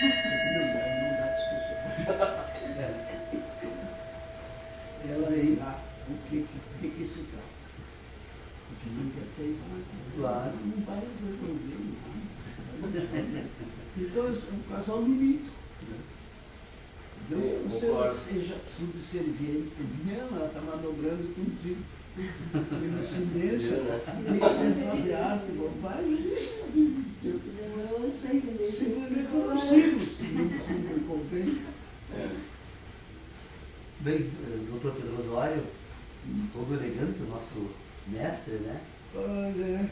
Não dá discussão. Ela irá o que isso trata. Porque não quer ter Claro. não vai resolver nada. Então é um casal bonito. Então você seja subserviente nela, ela está manobrando contigo. E no silêncio, deixa fazer arte, bobagem, simplesmente eu não sigo, se não me convém. Bem, doutor Pedro Osório, todo elegante, o nosso mestre, né? Olha.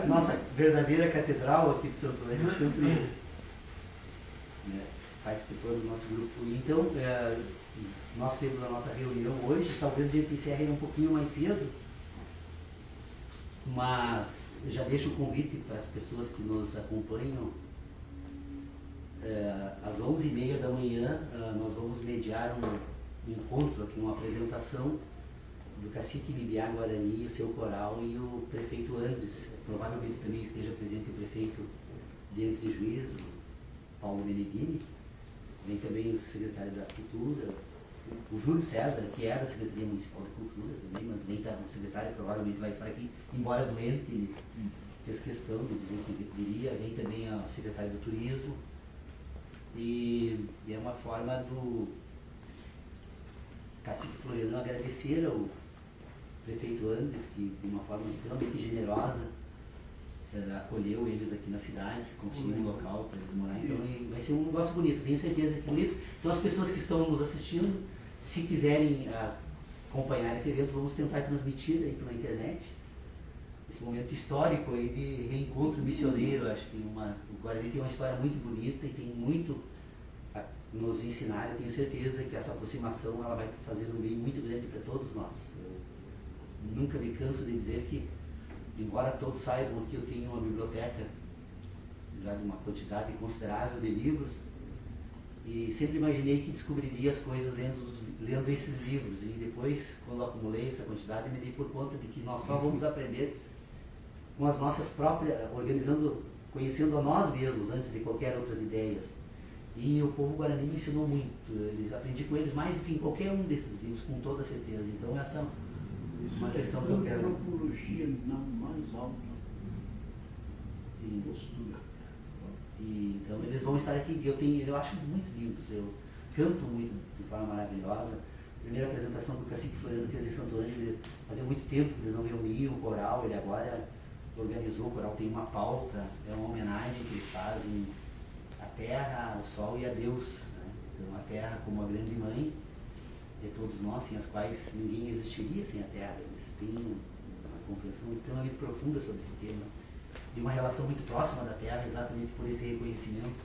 Nossa verdadeira catedral aqui de Santo Ângelo, sempre participou do nosso grupo. Então, nós temos a nossa reunião hoje, talvez a gente encerre um pouquinho mais cedo, mas já deixo o convite para as pessoas que nos acompanham. Às 11h30 da manhã, nós vamos mediar um encontro aqui, uma apresentação do cacique Bibiá Guarani, o seu coral e o prefeito Andres. Provavelmente também esteja presente o prefeito de Entre Juízes, Paulo Meneghini. Vem também o secretário da Cultura, o Júlio César, que é da Secretaria Municipal da Cultura também, mas vem o secretário, provavelmente vai estar aqui, embora doente, ele fez questão de dizer que ele queria. Vem também o secretário do Turismo. E é uma forma do cacique Floriano agradecer ao prefeito Andres, que de uma forma extremamente generosa acolheu eles aqui na cidade, conseguiu um local para eles morar. Então vai ser um negócio bonito, tenho certeza que é bonito. Então as pessoas que estão nos assistindo, se quiserem acompanhar esse evento, vamos tentar transmitir aí pela internet esse momento histórico aí de reencontro missioneiro. Acho que o Guarani tem uma história muito bonita e tem muito a nos ensinar. Eu tenho certeza que essa aproximação ela vai fazer um bem muito grande para todos nós. Eu nunca me canso de dizer que, embora todos saibam que eu tenho uma biblioteca já de uma quantidade considerável de livros, e sempre imaginei que descobriria as coisas lendo esses livros, e depois, quando acumulei essa quantidade, me dei por conta de que nós só vamos aprender com as nossas próprias, conhecendo a nós mesmos antes de qualquer outras ideias. E o povo guarani me ensinou muito, aprendi com eles mais do que em qualquer um desses livros, com toda certeza. Então essa é uma questão que eu quero. Antropologia na mais alta postura. Então eles vão estar aqui. Eu acho muito lindos, eu canto muito de forma maravilhosa. A primeira apresentação que o cacique Floriano fez em Santo Ângelo, fazia muito tempo que eles não reuniam o coral, ele agora organizou, o coral tem uma pauta, é uma homenagem que eles fazem à terra, ao sol e a Deus, né? Então a terra como a grande mãe de todos nós, sem as quais ninguém existiria sem a terra. Eles têm uma compreensão extremamente profunda sobre esse tema, de uma relação muito próxima da terra, exatamente por esse reconhecimento.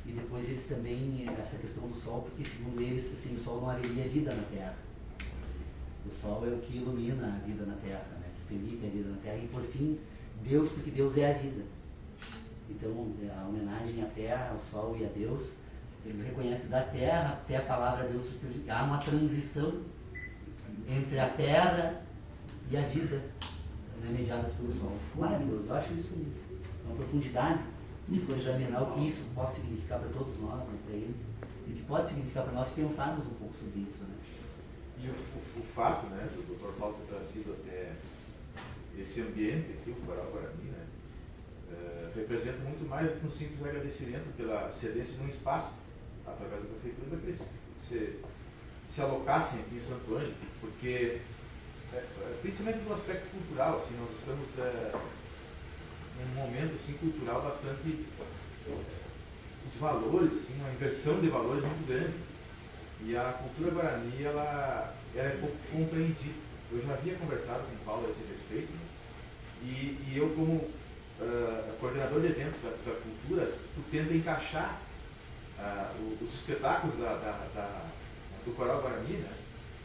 E depois eles também, essa questão do sol, porque segundo eles, sem o sol não haveria vida na terra. O sol é o que ilumina a vida na terra, né? Que permite a vida na terra. E por fim, Deus, porque Deus é a vida. Então a homenagem à terra, ao sol e a Deus, eles reconhecem da terra até a palavra Deus. Há uma transição entre a terra e a vida, né, mediadas pelo sol. Maravilhoso, eu acho isso uma profundidade, se for examinar o que isso pode significar para todos nós, né, para eles, e o que pode significar para nós pensarmos um pouco sobre isso. Né? E o fato, né, do Dr. Paulo ter trazido até esse ambiente aqui, o Coral Guarani, né, representa muito mais do que um simples agradecimento pela cedência de um espaço através da prefeitura para que se alocassem aqui em Santo Ângelo, porque principalmente no aspecto cultural, assim, nós estamos num momento assim, cultural bastante, os valores, assim, uma inversão de valores muito grande, e a cultura guarani ela é pouco compreendida. Eu já havia conversado com o Paulo a esse respeito, né? E eu como coordenador de eventos da cultura, tu tenta encaixar os espetáculos do Coral Guarani, né,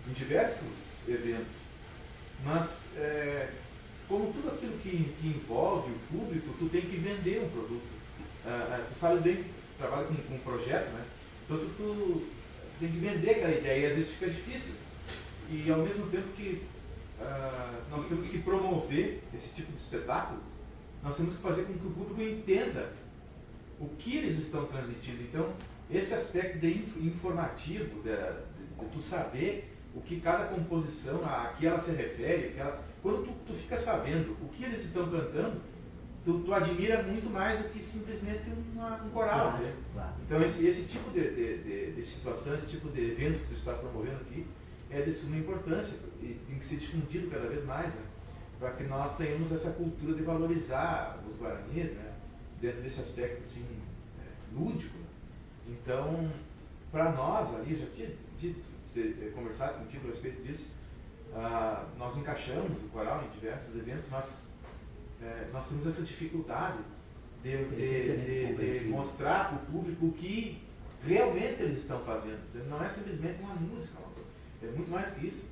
em diversos eventos, mas como tudo aquilo que envolve o público, tu tem que vender um produto. Tu sabes bem que trabalha com um projeto, né? Então tu tem que vender aquela ideia e às vezes fica difícil. E ao mesmo tempo que nós temos que promover esse tipo de espetáculo, nós temos que fazer com que o público entenda o que eles estão transmitindo. Então, esse aspecto informativo, de tu saber o que cada composição, a que ela se refere, quando tu fica sabendo o que eles estão cantando, tu admira muito mais do que simplesmente um coral. Claro, né? claro. Então, esse tipo de situação, esse tipo de evento que tu estás promovendo aqui, é de suma importância e tem que ser difundido cada vez mais, né? Para que nós tenhamos essa cultura de valorizar os guaranis, né? Dentro desse aspecto assim, lúdico. Então, para nós ali, já tinha conversado contigo a respeito disso, nós encaixamos o coral em diversos eventos, mas nós temos essa dificuldade de mostrar para o público o que realmente eles estão fazendo. Não é simplesmente uma música, é muito mais que isso.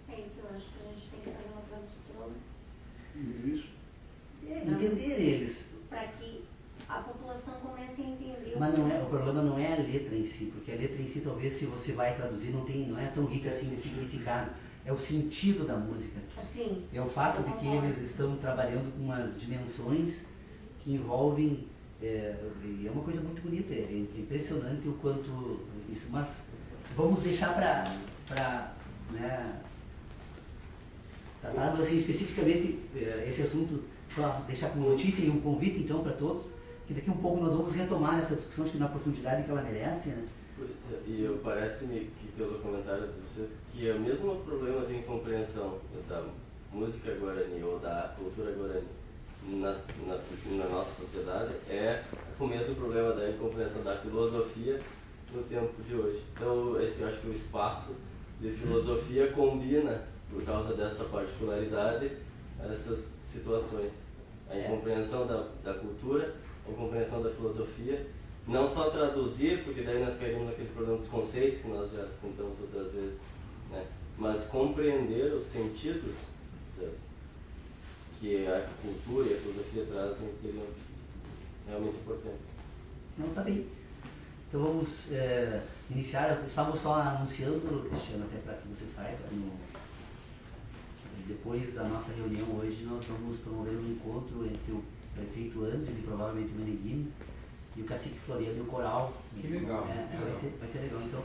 Então, eu acho que a gente tem que fazer uma tradução. Isso. Entender eles. Para que a população comece a entender. Mas o problema não é a letra em si, porque a letra em si, talvez, se você vai traduzir, não é tão rica assim de significado. É o sentido da música. Assim, É o fato de que eles estão trabalhando com umas dimensões que envolvem. É uma coisa muito bonita, é impressionante o quanto isso. Mas vamos deixar para tratarmos assim especificamente esse assunto, só deixar como notícia e um convite então para todos, que daqui um pouco nós vamos retomar essa discussão, acho que na profundidade que ela merece, né? E parece-me que pelo comentário de vocês que é o mesmo problema de incompreensão da música guarani ou da cultura guarani na nossa sociedade é o mesmo problema da incompreensão da filosofia no tempo de hoje. Então, eu acho que o espaço de filosofia combina, por causa dessa particularidade, essas situações. A incompreensão da cultura, a incompreensão da filosofia, não só traduzir, porque daí nós caímos naquele problema dos conceitos que nós já contamos outras vezes, né? Mas compreender os sentidos que a cultura e a filosofia trazem seriam realmente importantes. Não, tá bem. Então vamos iniciar. Estávamos só anunciando, Cristiano, até para que você saiba, depois da nossa reunião hoje, nós vamos promover um encontro entre o prefeito Andres e provavelmente o Meneghini e o cacique Floriano e o coral. Que legal. Vai ser legal. Então.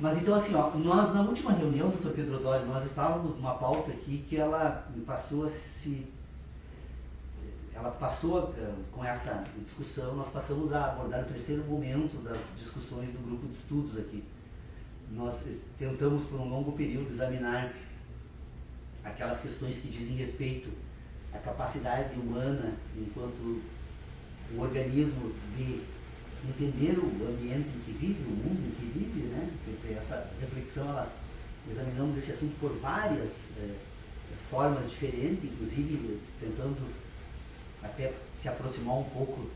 Mas então assim, ó, nós na última reunião, doutor Pedro Osório, nós estávamos numa pauta aqui que ela passou com essa discussão, nós passamos a abordar o terceiro momento das discussões do grupo de estudos aqui. Nós tentamos por um longo período examinar aquelas questões que dizem respeito à capacidade humana enquanto o organismo de entender o ambiente em que vive, o mundo em que vive, né? Quer dizer, essa reflexão, examinamos esse assunto por várias formas diferentes, inclusive tentando até se aproximar um pouco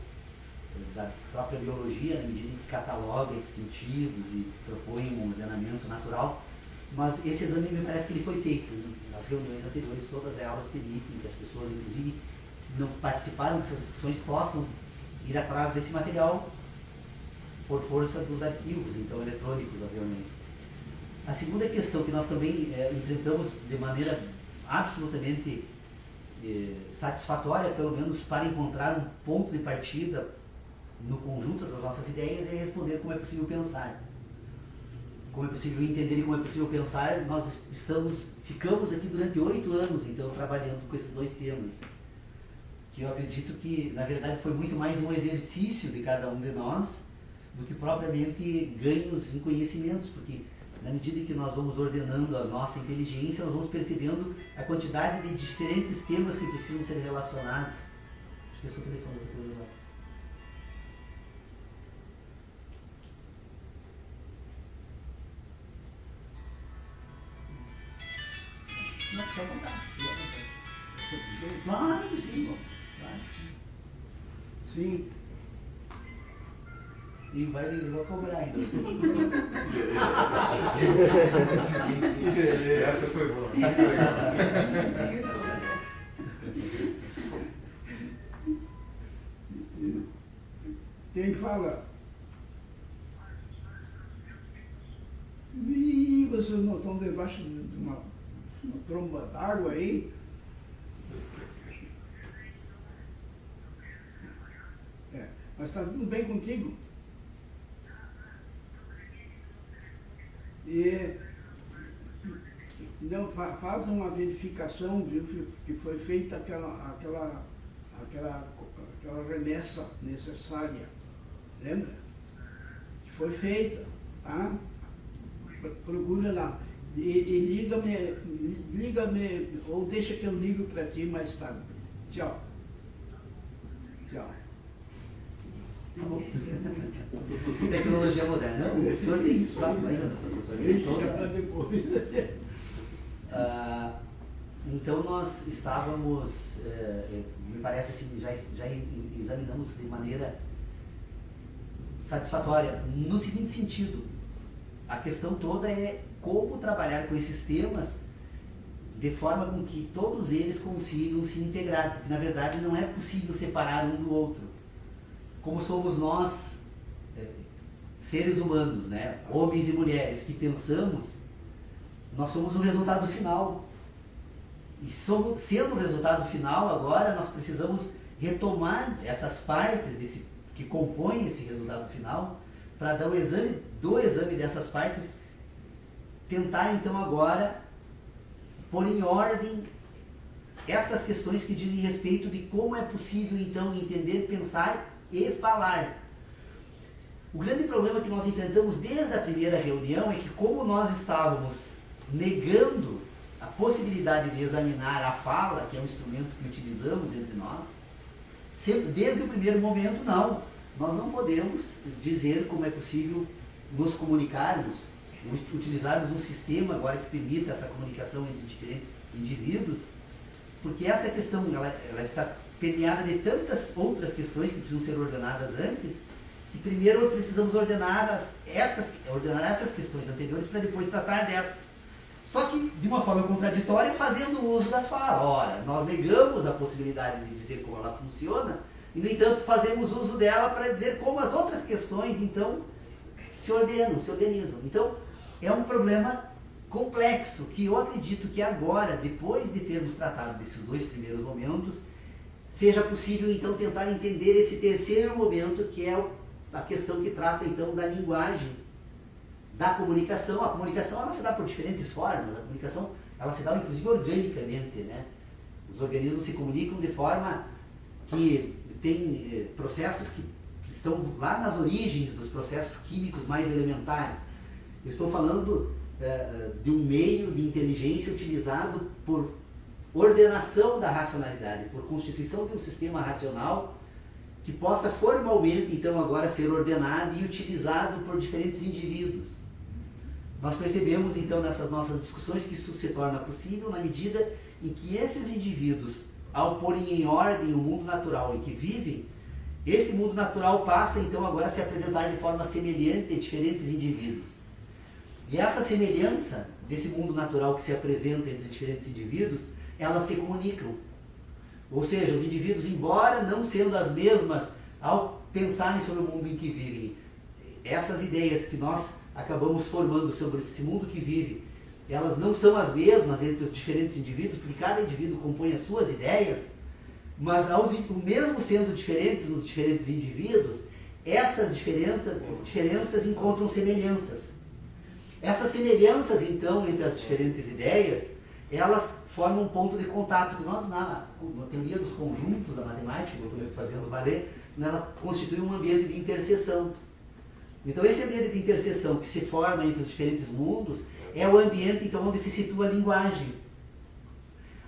da própria biologia, na medida em que cataloga esses sentidos e propõe um ordenamento natural. Mas esse exame me parece que ele foi feito nas reuniões anteriores, todas elas permitem que as pessoas, inclusive, que não participaram dessas discussões, possam ir atrás desse material por força dos arquivos, então, eletrônicos das reuniões. A segunda questão que nós também enfrentamos de maneira absolutamente satisfatória, pelo menos para encontrar um ponto de partida no conjunto das nossas ideias, é responder como é possível pensar. Como é possível entender e como é possível pensar. Nós ficamos aqui durante 8 anos, então, trabalhando com esses dois temas, que eu acredito que, na verdade, foi muito mais um exercício de cada um de nós do que propriamente ganhos em conhecimentos, porque na medida que nós vamos ordenando a nossa inteligência, nós vamos percebendo a quantidade de diferentes temas que precisam ser relacionados. Acho que é o seu telefone, doutor Osório. Não, fica à vontade. Claro, sim. Claro, sim. Sim. E ele vai cobrar ainda. Essa foi boa. Quem fala? Ih, vocês não estão debaixo de uma tromba d'água aí? Mas está tudo bem contigo? E não, faz uma verificação, viu, que foi feita aquela remessa necessária. Lembra? Que foi feita. Tá? Procura lá. E liga-me, ou deixa que eu ligo para ti mais tarde. Tchau. Tchau. Tá bom. Tecnologia moderna. Não, o senhor tem isso lá ainda, o senhor tem toda. Depois. Então nós estávamos, me parece assim, já examinamos de maneira satisfatória, no seguinte sentido: a questão toda é como trabalhar com esses temas de forma com que todos eles consigam se integrar, porque na verdade não é possível separar um do outro. Como somos nós, seres humanos, né, homens e mulheres, que pensamos, nós somos o resultado final. E sendo o resultado final, agora nós precisamos retomar essas partes que compõem esse resultado final, para dar o exame dessas partes, tentar então agora pôr em ordem estas questões que dizem respeito de como é possível então entender, pensar e falar. O grande problema que nós enfrentamos desde a primeira reunião é que, como nós estávamos negando a possibilidade de examinar a fala, que é um instrumento que utilizamos entre nós, desde o primeiro momento, não. Nós não podemos dizer como é possível nos comunicarmos, utilizarmos um sistema agora que permita essa comunicação entre diferentes indivíduos, porque essa questão ela está permeada de tantas outras questões que precisam ser ordenadas antes, que primeiro precisamos ordenar essas questões anteriores para depois tratar dessa. Só que de uma forma contraditória, fazendo uso da fala. Ora, nós negamos a possibilidade de dizer como ela funciona, e no entanto fazemos uso dela para dizer como as outras questões então se organizam. Então é um problema complexo, que eu acredito que agora, depois de termos tratado desses dois primeiros momentos, seja possível então tentar entender esse terceiro momento, que é a questão que trata então da linguagem, da comunicação. A comunicação ela se dá por diferentes formas, a comunicação ela se dá inclusive organicamente, né? Os organismos se comunicam de forma que tem processos que estão lá nas origens dos processos químicos mais elementares. Eu estou falando de um meio de inteligência utilizado por ordenação da racionalidade, por constituição de um sistema racional que possa formalmente, então, agora ser ordenado e utilizado por diferentes indivíduos. Nós percebemos, então, nessas nossas discussões que isso se torna possível na medida em que esses indivíduos, ao porem em ordem o mundo natural em que vivem, esse mundo natural passa, então, agora a se apresentar de forma semelhante a diferentes indivíduos. E essa semelhança desse mundo natural que se apresenta entre diferentes indivíduos, elas se comunicam. Ou seja, os indivíduos, embora não sendo as mesmas ao pensarem sobre o mundo em que vivem, essas ideias que nós acabamos formando sobre esse mundo que vive, elas não são as mesmas entre os diferentes indivíduos, porque cada indivíduo compõe as suas ideias, mas mesmo sendo diferentes nos diferentes indivíduos, essas diferenças encontram semelhanças. Essas semelhanças, então, entre as diferentes ideias, elas formam um ponto de contato que nós, na teoria dos conjuntos da matemática, que eu estou fazendo valer, ela constitui um ambiente de interseção. Então, esse ambiente de interseção que se forma entre os diferentes mundos é o ambiente, então, onde se situa a linguagem.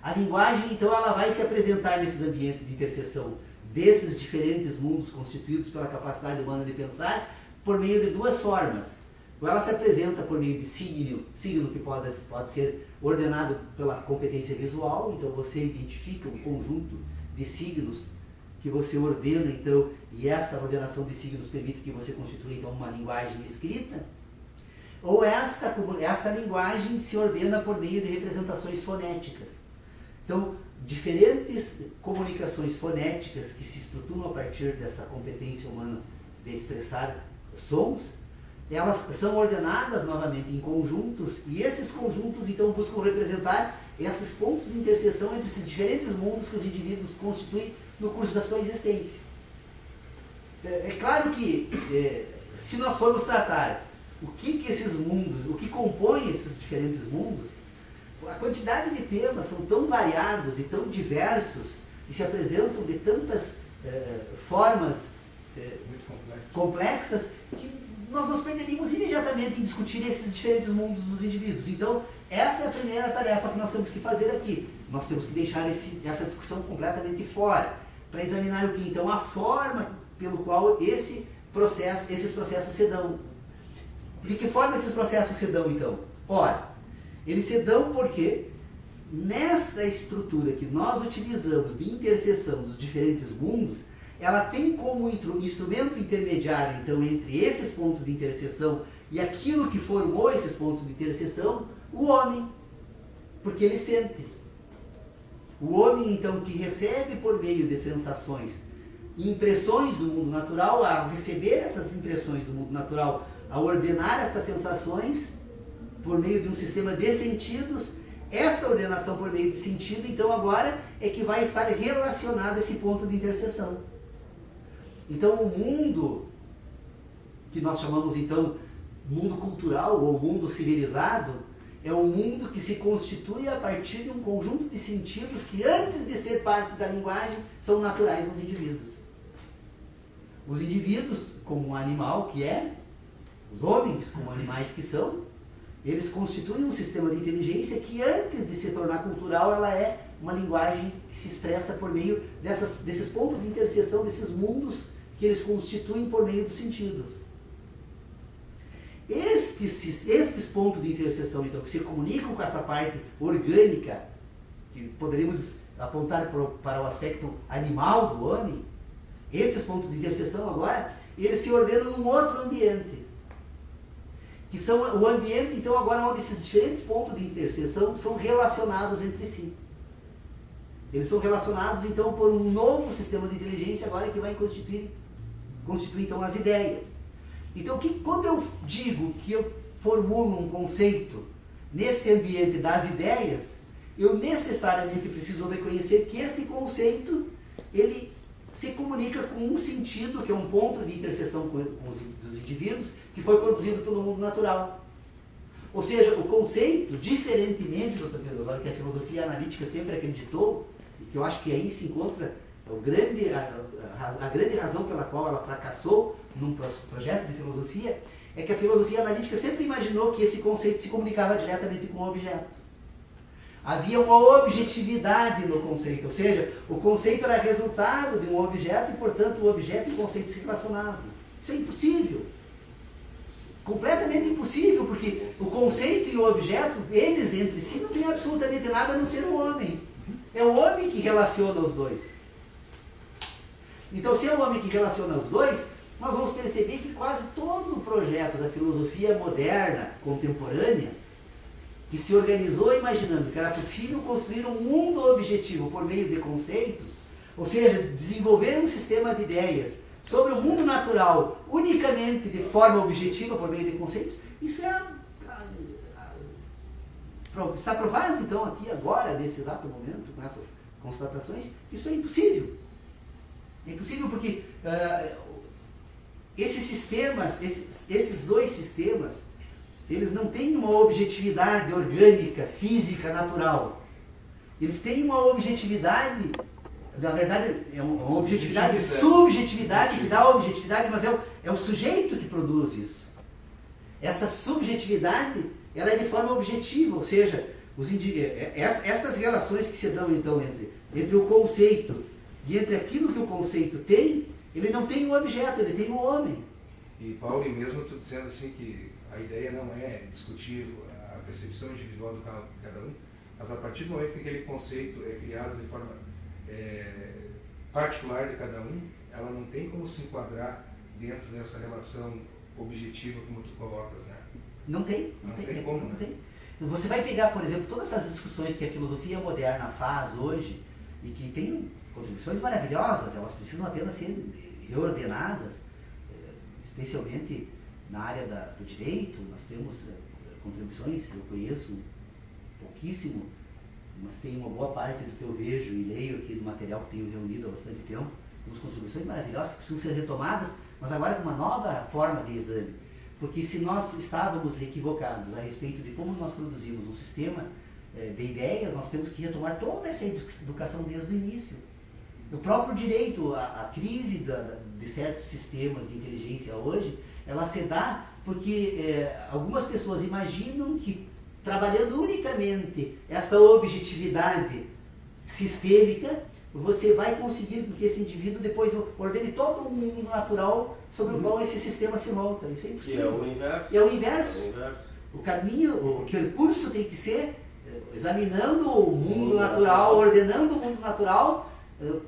A linguagem, então, ela vai se apresentar nesses ambientes de interseção desses diferentes mundos constituídos pela capacidade humana de pensar por meio de duas formas. Ou ela se apresenta por meio de signo que pode ser ordenado pela competência visual, então você identifica um conjunto de signos que você ordena, então, e essa ordenação de signos permite que você constitua, então, uma linguagem escrita. Ou esta linguagem se ordena por meio de representações fonéticas. Então, diferentes comunicações fonéticas que se estruturam a partir dessa competência humana de expressar sons, elas são ordenadas novamente em conjuntos, e esses conjuntos então buscam representar esses pontos de interseção entre esses diferentes mundos que os indivíduos constituem no curso da sua existência. É claro que se nós formos tratar o que esses mundos, o que compõe esses diferentes mundos, a quantidade de temas são tão variados e tão diversos e se apresentam de tantas formas muito complexas que nós nos perderíamos imediatamente em discutir esses diferentes mundos dos indivíduos. Então, essa é a primeira tarefa que nós temos que fazer aqui. Nós temos que deixar essa discussão completamente fora, para examinar o que? Então, a forma pelo qual esses processos se dão. De que forma esses processos se dão, então? Ora, eles se dão porque, nessa estrutura que nós utilizamos de interseção dos diferentes mundos, ela tem como instrumento intermediário, então, entre esses pontos de interseção e aquilo que formou esses pontos de interseção, o homem. Porque ele sente. O homem, então, que recebe por meio de sensações impressões do mundo natural, ao receber essas impressões do mundo natural, ao ordenar estas sensações por meio de um sistema de sentidos, esta ordenação por meio de sentido, então, agora é que vai estar relacionado a esse ponto de interseção. Então, o mundo, que nós chamamos, então, mundo cultural ou mundo civilizado, é um mundo que se constitui a partir de um conjunto de sentidos que, antes de ser parte da linguagem, são naturais nos indivíduos. Os indivíduos, como um animal que é, os homens, como animais que são, eles constituem um sistema de inteligência que, antes de se tornar cultural, ela é uma linguagem que se expressa por meio desses pontos de interseção, desses mundos que eles constituem por meio dos sentidos. Estes pontos de interseção, então, que se comunicam com essa parte orgânica, que poderíamos apontar para o aspecto animal do homem, esses pontos de interseção agora, eles se ordenam num outro ambiente. Que são o ambiente, então, agora onde esses diferentes pontos de interseção são relacionados entre si. Eles são relacionados, então, por um novo sistema de inteligência agora que vai constituir então, as ideias. Então, quando eu digo que eu formulo um conceito nesse ambiente das ideias, eu necessariamente preciso reconhecer que este conceito, ele se comunica com um sentido, que é um ponto de interseção com os indivíduos, que foi produzido pelo mundo natural. Ou seja, o conceito, diferentemente do que a filosofia analítica sempre acreditou, e que eu acho que aí se encontra a grande razão pela qual ela fracassou num projeto de filosofia, é que a filosofia analítica sempre imaginou que esse conceito se comunicava diretamente com o objeto. Havia uma objetividade no conceito, ou seja, o conceito era resultado de um objeto e, portanto, o objeto e o conceito se relacionavam. Isso é impossível. Completamente impossível, porque o conceito e o objeto, eles entre si, não têm absolutamente nada a não ser o homem. É o homem que relaciona os dois. Então, se é o homem que relaciona os dois, nós vamos perceber que quase todo o projeto da filosofia moderna, contemporânea, que se organizou imaginando que era possível construir um mundo objetivo por meio de conceitos, ou seja, desenvolver um sistema de ideias sobre o mundo natural unicamente de forma objetiva por meio de conceitos, isso está provado, então, aqui agora, nesse exato momento, com essas constatações, que isso é impossível. É impossível porque esses dois sistemas, eles não têm uma objetividade orgânica, física, natural. Eles têm uma objetividade, na verdade, é uma objetividade, subjetividade que dá objetividade, mas é o sujeito que produz isso. Essa subjetividade, ela é de forma objetiva, ou seja, estas relações que se dão, então, entre o conceito e entre aquilo que o conceito tem, ele não tem um objeto, ele tem um homem. E, Paulo, e mesmo tu dizendo assim que a ideia não é discutir a percepção individual de cada um, mas a partir do momento que aquele conceito é criado de forma particular de cada um, ela não tem como se enquadrar dentro dessa relação objetiva como tu colocas, né? Não tem como, não tem. Você vai pegar, por exemplo, todas essas discussões que a filosofia moderna faz hoje, e que tem contribuições maravilhosas, elas precisam apenas ser reordenadas, especialmente na área do direito. Nós temos contribuições, eu conheço pouquíssimo, mas tem uma boa parte do que eu vejo e leio aqui do material que tenho reunido há bastante tempo, temos contribuições maravilhosas que precisam ser retomadas, mas agora com uma nova forma de exame. Porque se nós estávamos equivocados a respeito de como nós produzimos um sistema de ideias, nós temos que retomar toda essa educação desde o início. O próprio direito, a crise de certos sistemas de inteligência hoje, ela se dá porque algumas pessoas imaginam que trabalhando unicamente essa objetividade sistêmica, você vai conseguir que esse indivíduo depois ordene todo o mundo natural sobre o qual esse sistema se monta. Isso é impossível. E é o inverso. E é o inverso. É o inverso. O caminho, o percurso tem que ser examinando o mundo natural, ordenando o mundo natural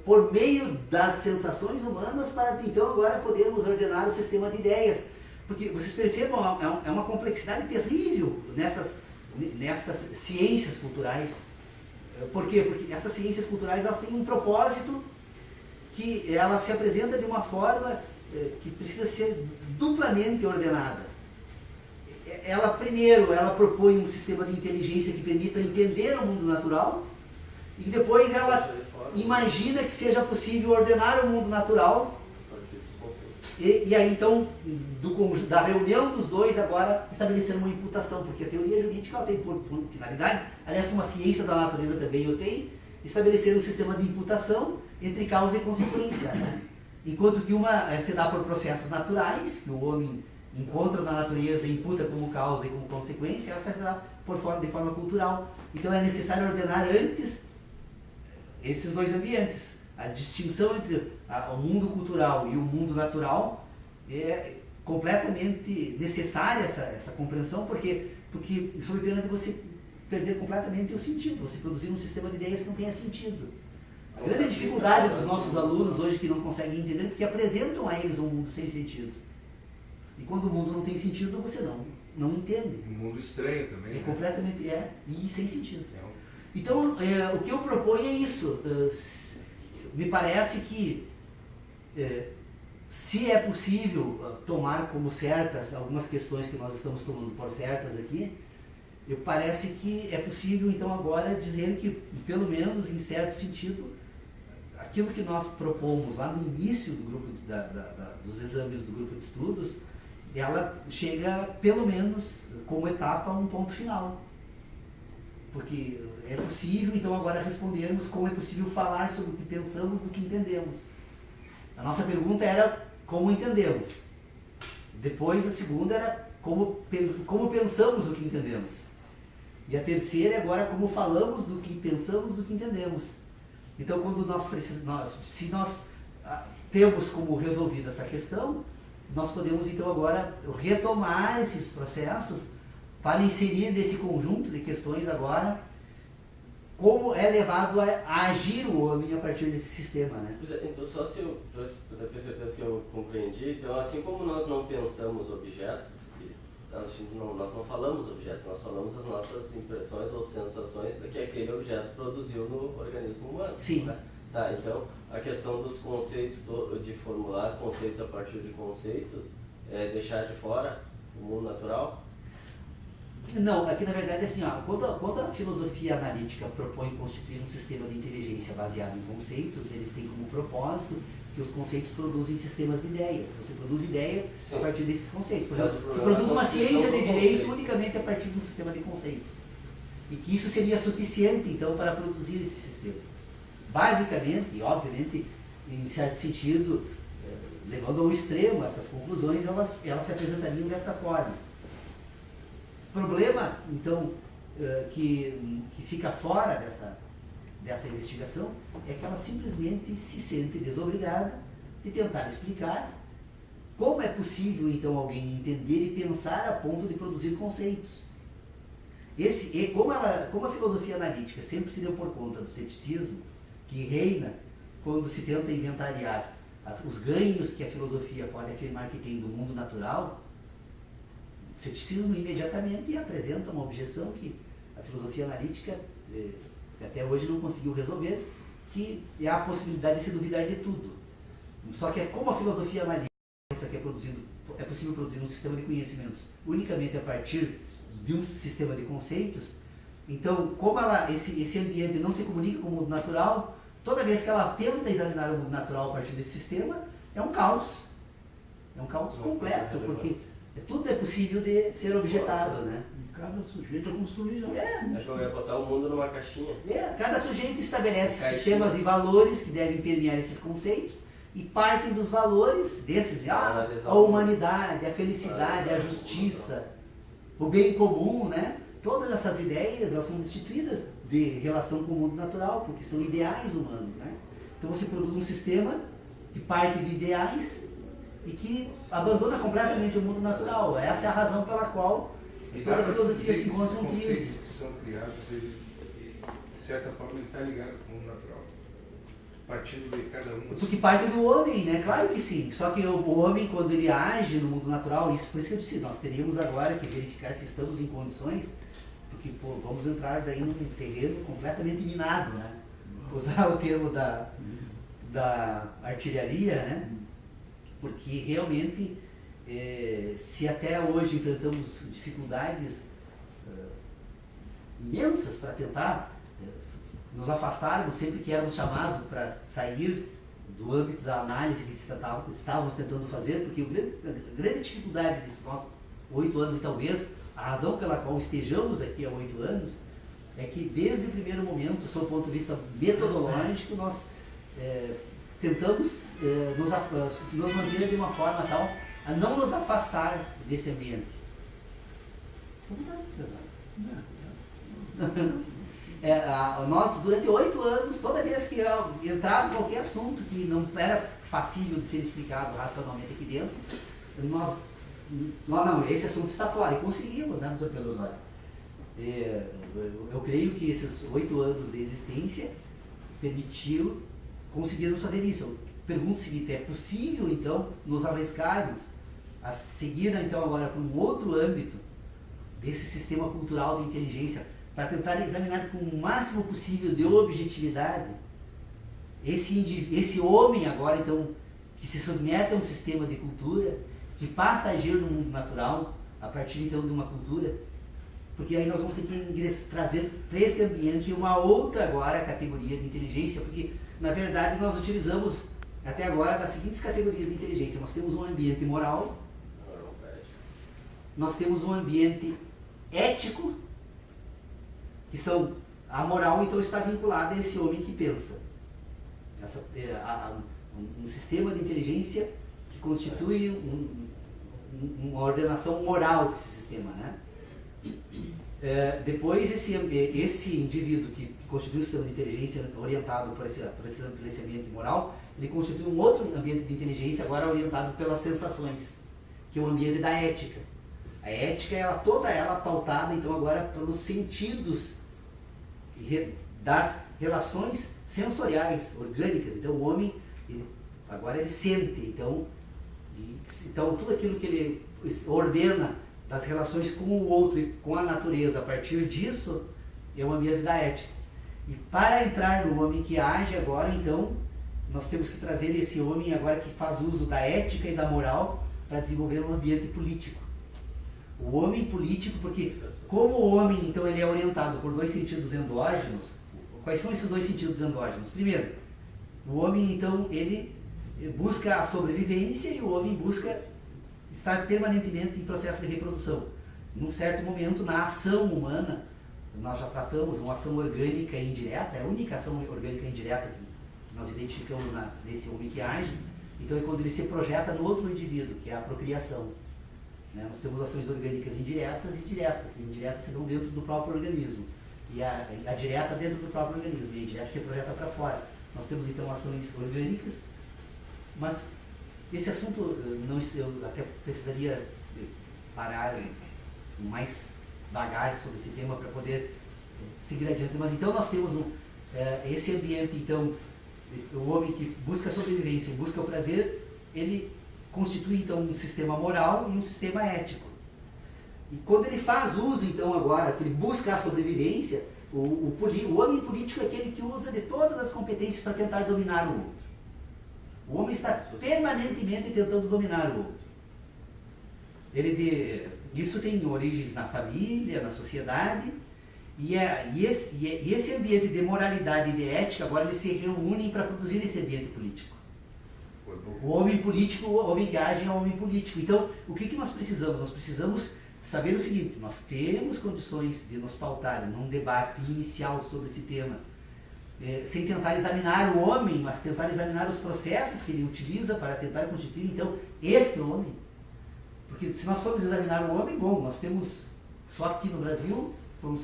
por meio das sensações humanas para então agora podermos ordenar o sistema de ideias. Porque vocês percebam, é uma complexidade terrível nestas ciências culturais. Por quê? Porque essas ciências culturais elas têm um propósito que ela se apresenta de uma forma que precisa ser duplamente ordenada. Primeiro, ela propõe um sistema de inteligência que permita entender o mundo natural e depois ela imagina que seja possível ordenar o mundo natural e aí então, da reunião dos dois agora estabelecendo uma imputação, porque a teoria jurídica ela tem por finalidade, aliás como a ciência da natureza também eu tenho, estabelecer um sistema de imputação entre causa e consequência, né? Enquanto que uma se dá por processos naturais, que o homem encontra na natureza e imputa como causa e como consequência, ela se dá de forma cultural. Então é necessário ordenar antes esses dois ambientes. A distinção entre o mundo cultural e o mundo natural é completamente necessária essa compreensão, porque sob pena de você perder completamente o sentido, você produzir um sistema de ideias que não tenha sentido. A grande dificuldade dos nossos alunos hoje que não conseguem entender, porque apresentam a eles um mundo sem sentido. E quando o mundo não tem sentido, você não entende. Um mundo estranho também. É completamente, e sem sentido. Então, o que eu proponho é isso. Me parece que se é possível tomar como certas algumas questões que nós estamos tomando por certas aqui, parece que é possível então agora dizer que, pelo menos em certo sentido, aquilo que nós propomos lá no início do grupo dos exames do grupo de estudos, ela chega pelo menos como etapa a um ponto final. Porque é possível, então, agora respondermos como é possível falar sobre o que pensamos, do que entendemos. A nossa pergunta era como entendemos. Depois, a segunda era como pensamos o que entendemos. E a terceira é agora como falamos do que pensamos, do que entendemos. Então, quando se nós temos como resolvida essa questão, nós podemos, então, agora retomar esses processos para inserir nesse conjunto de questões agora como é levado a agir o homem a partir desse sistema, né? Então, só para ter certeza que eu compreendi, então, assim como nós não pensamos objetos, nós não falamos objetos, nós falamos as nossas impressões ou sensações que aquele objeto produziu no organismo humano. Sim. Né? Tá, então, a questão dos conceitos, de formular conceitos a partir de conceitos, é deixar de fora o mundo natural? Não, aqui na verdade é assim, quando a filosofia analítica propõe constituir um sistema de inteligência baseado em conceitos, eles têm como propósito que os conceitos produzem sistemas de ideias. Você produz ideias a partir desses conceitos. Por exemplo, você produz uma ciência de direito unicamente a partir de um sistema de conceitos. E que isso seria suficiente, então, para produzir esse sistema. Basicamente, e obviamente, em certo sentido, levando ao extremo essas conclusões, elas se apresentariam dessa forma. O problema, então, que fica fora dessa investigação é que ela simplesmente se sente desobrigada de tentar explicar como é possível, então, alguém entender e pensar a ponto de produzir conceitos. Como a filosofia analítica sempre se deu por conta do ceticismo, que reina quando se tenta inventariar os ganhos que a filosofia pode afirmar que tem do mundo natural, o ceticismo imediatamente apresenta uma objeção que a filosofia analítica até hoje não conseguiu resolver, que é a possibilidade de se duvidar de tudo. Só que como a filosofia analítica pensa que é possível produzir um sistema de conhecimentos unicamente a partir de um sistema de conceitos, então como esse ambiente não se comunica com o mundo natural, toda vez que ela tenta examinar o mundo natural a partir desse sistema, é um caos. É um caos completo, porque tudo é possível de ser objetado, né? E cada sujeito a construir. É, É que eu ia botar o mundo numa caixinha. cada sujeito estabelece Caixinha. sistemas e valores que devem permear esses conceitos e partem dos valores desses, a humanidade, a felicidade, a justiça, o bem comum, né? Todas essas ideias, elas são destituídas de relação com o mundo natural, porque são ideais humanos, né? Então você produz um sistema que parte de ideais e que abandona completamente o mundo natural. Essa é a razão pela qual toda a filosofia se encontra em conceitos crise. que são criados, de certa forma, ele está ligado com o mundo natural. Partindo de cada um. Porque parte do homem, né? Claro que sim. Só que o homem, quando ele age no mundo natural, isso, por isso que eu disse, nós teríamos agora que verificar se estamos em condições, porque vamos entrar daí num terreno completamente minado, né? Usar o termo da artilharia, né? Porque realmente, se até hoje enfrentamos dificuldades imensas para tentar nos afastarmos sempre que éramos chamados para sair do âmbito da análise que estávamos tentando fazer, porque a grande dificuldade desses nossos 8 anos, e talvez a razão pela qual estejamos aqui há 8 anos, é que desde o primeiro momento, sob o ponto de vista metodológico, nós tentamos nos manter de uma forma tal a não nos afastar desse ambiente. Nós, durante 8 anos, toda vez que entrava qualquer assunto que não era passível de ser explicado racionalmente aqui dentro, nós não, esse assunto está fora, e conseguimos, né, Dr. Pelosório? Eu creio que esses 8 anos de existência conseguimos fazer isso. Eu pergunto o seguinte, é possível, então, nos arriscarmos a seguir, então, agora para um outro âmbito desse sistema cultural de inteligência, para tentar examinar com o máximo possível de objetividade esse homem agora, então, que se submete a um sistema de cultura, que passa a agir no mundo natural, a partir, então, de uma cultura, porque aí nós vamos ter que trazer para este ambiente uma outra, agora, categoria de inteligência, porque, na verdade, nós utilizamos, até agora, as seguintes categorias de inteligência. Nós temos um ambiente moral, nós temos um ambiente ético, que são, a moral então está vinculada a esse homem que pensa. Um sistema de inteligência que constitui uma ordenação moral desse sistema, né? Depois esse indivíduo que constitui um sistema de inteligência orientado para esse ambiente moral, ele constitui um outro ambiente de inteligência agora orientado pelas sensações, que é o ambiente da ética. A ética, toda ela pautada então agora pelos sentidos das relações sensoriais, orgânicas. Então o homem, agora ele sente, então tudo aquilo que ele ordena das relações com o outro e com a natureza, a partir disso, é o ambiente da ética. E para entrar no homem que age agora, então, nós temos que trazer esse homem agora que faz uso da ética e da moral para desenvolver um ambiente político. O homem político, porque como o homem, então, ele é orientado por 2 sentidos endógenos. Quais são esses 2 sentidos endógenos? Primeiro, o homem, então, ele busca a sobrevivência e o homem busca estar permanentemente em processo de reprodução. Num certo momento, na ação humana, nós já tratamos uma ação orgânica e indireta, é a única ação orgânica e indireta que nós identificamos nesse homem que age. Então, é quando ele se projeta no outro indivíduo, que é a procriação. Nós temos ações orgânicas indiretas e diretas. E indiretas se dão dentro do próprio organismo. E a direta dentro do próprio organismo. E a indireta se projeta para fora. Nós temos então ações orgânicas, mas esse assunto eu até precisaria parar mais vagar sobre esse tema para poder seguir adiante. Mas então nós temos esse ambiente, então, o homem que busca a sobrevivência e busca o prazer, ele constitui então um sistema moral e um sistema ético. E quando ele faz uso então agora, que ele busca a sobrevivência, o homem político é aquele que usa de todas as competências para tentar dominar o outro. O homem está permanentemente tentando dominar o outro. Isso tem origens na família, na sociedade, E esse ambiente de moralidade e de ética, agora eles se reúnem para produzir esse ambiente político. O homem político, o homem que age é o homem político. Então, o que nós precisamos? Nós precisamos saber o seguinte: nós temos condições de nos pautar num debate inicial sobre esse tema, sem tentar examinar o homem, mas tentar examinar os processos que ele utiliza para tentar constituir, então, este homem. Porque se nós formos examinar o homem, bom, nós temos, só aqui no Brasil,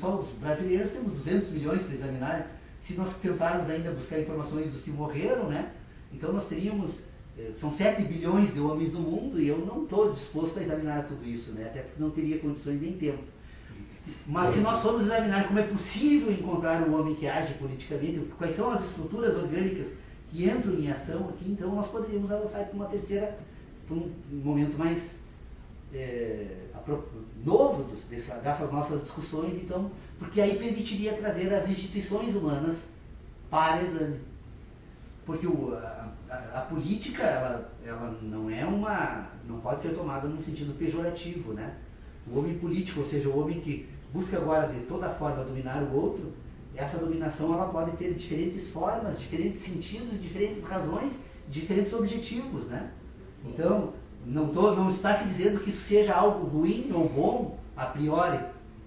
só os brasileiros temos 200 milhões para examinar. Se nós tentarmos ainda buscar informações dos que morreram, né, então nós teríamos, são 7 bilhões de homens no mundo, e eu não estou disposto a examinar tudo isso, né, até porque não teria condições nem tempo. Mas se nós formos examinar como é possível encontrar um homem que age politicamente, quais são as estruturas orgânicas que entram em ação aqui, então nós poderíamos avançar para uma terceira, para um momento mais novo dessas nossas discussões, então, porque aí permitiria trazer as instituições humanas para exame. Porque a política, ela não pode ser tomada num sentido pejorativo, né? O homem político, ou seja, o homem que busca agora de toda forma dominar o outro, essa dominação ela pode ter diferentes formas, diferentes sentidos, diferentes razões, diferentes objetivos, né? Então, não está se dizendo que isso seja algo ruim ou bom, a priori,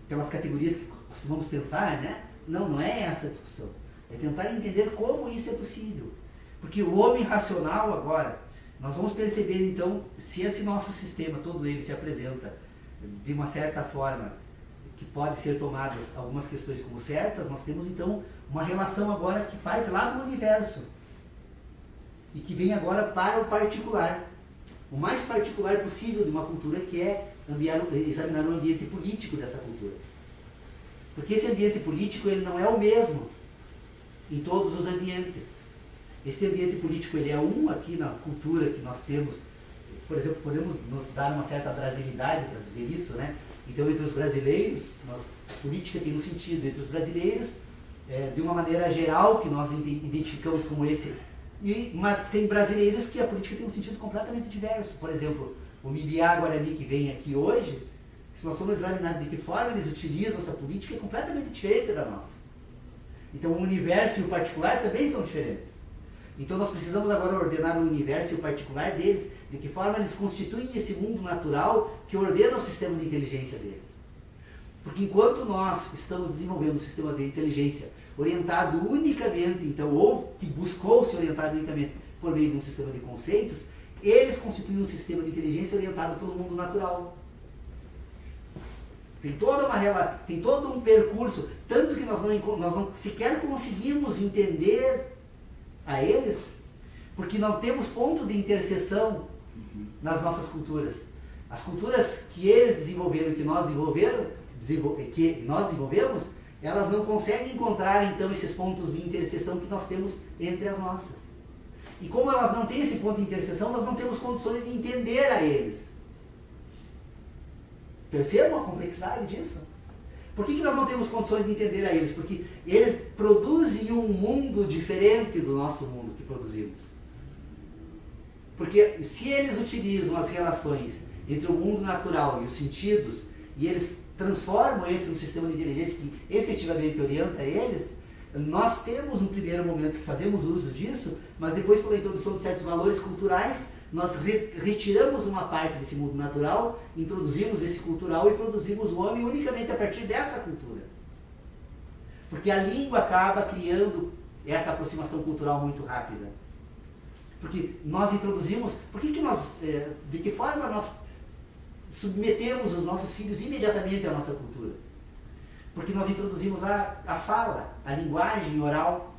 pelas categorias que costumamos pensar, né? Não é essa a discussão. É tentar entender como isso é possível. Porque o homem racional agora, nós vamos perceber então, se esse nosso sistema, todo ele se apresenta de uma certa forma, que pode ser tomadas algumas questões como certas, nós temos então uma relação agora que parte lá do universo e que vem agora para o particular. O mais particular possível de uma cultura, que é examinar o ambiente político dessa cultura. Porque esse ambiente político ele não é o mesmo em todos os ambientes. Esse ambiente político ele é aqui na cultura que nós temos. Por exemplo, podemos nos dar uma certa brasilidade para dizer isso, né? Então, entre os brasileiros, a política tem um sentido entre os brasileiros, de uma maneira geral, que nós identificamos como esse. Mas tem brasileiros que a política tem um sentido completamente diverso. Por exemplo, o Mbiá Guarani que vem aqui hoje, se nós formos examinar de que forma eles utilizam essa política, é completamente diferente da nossa. Então, o universo e o particular também são diferentes. Então, nós precisamos agora ordenar o universo e o particular deles, de que forma eles constituem esse mundo natural que ordena o sistema de inteligência deles. Porque enquanto nós estamos desenvolvendo um sistema de inteligência orientado unicamente, então, ou que buscou se orientar unicamente por meio de um sistema de conceitos, eles constituem um sistema de inteligência orientado pelo mundo natural. Tem todo um percurso, tanto que nós não sequer conseguimos entender a eles, porque não temos ponto de interseção nas nossas culturas. As culturas que eles desenvolveram, que nós desenvolvemos, elas não conseguem encontrar então esses pontos de interseção que nós temos entre as nossas. E como elas não têm esse ponto de interseção, nós não temos condições de entender a eles. Percebam a complexidade disso? Por que nós não temos condições de entender a eles? Porque eles produzem um mundo diferente do nosso mundo que produzimos. Porque se eles utilizam as relações entre o mundo natural e os sentidos, e eles transformam esse num sistema de inteligência que efetivamente orienta eles, nós temos um primeiro momento que fazemos uso disso, mas depois, pela introdução de certos valores culturais, nós retiramos uma parte desse mundo natural, introduzimos esse cultural e produzimos o homem unicamente a partir dessa cultura. Porque a língua acaba criando essa aproximação cultural muito rápida. Porque nós introduzimos... de que forma nós submetemos os nossos filhos imediatamente à nossa cultura? Porque nós introduzimos a fala, a linguagem oral.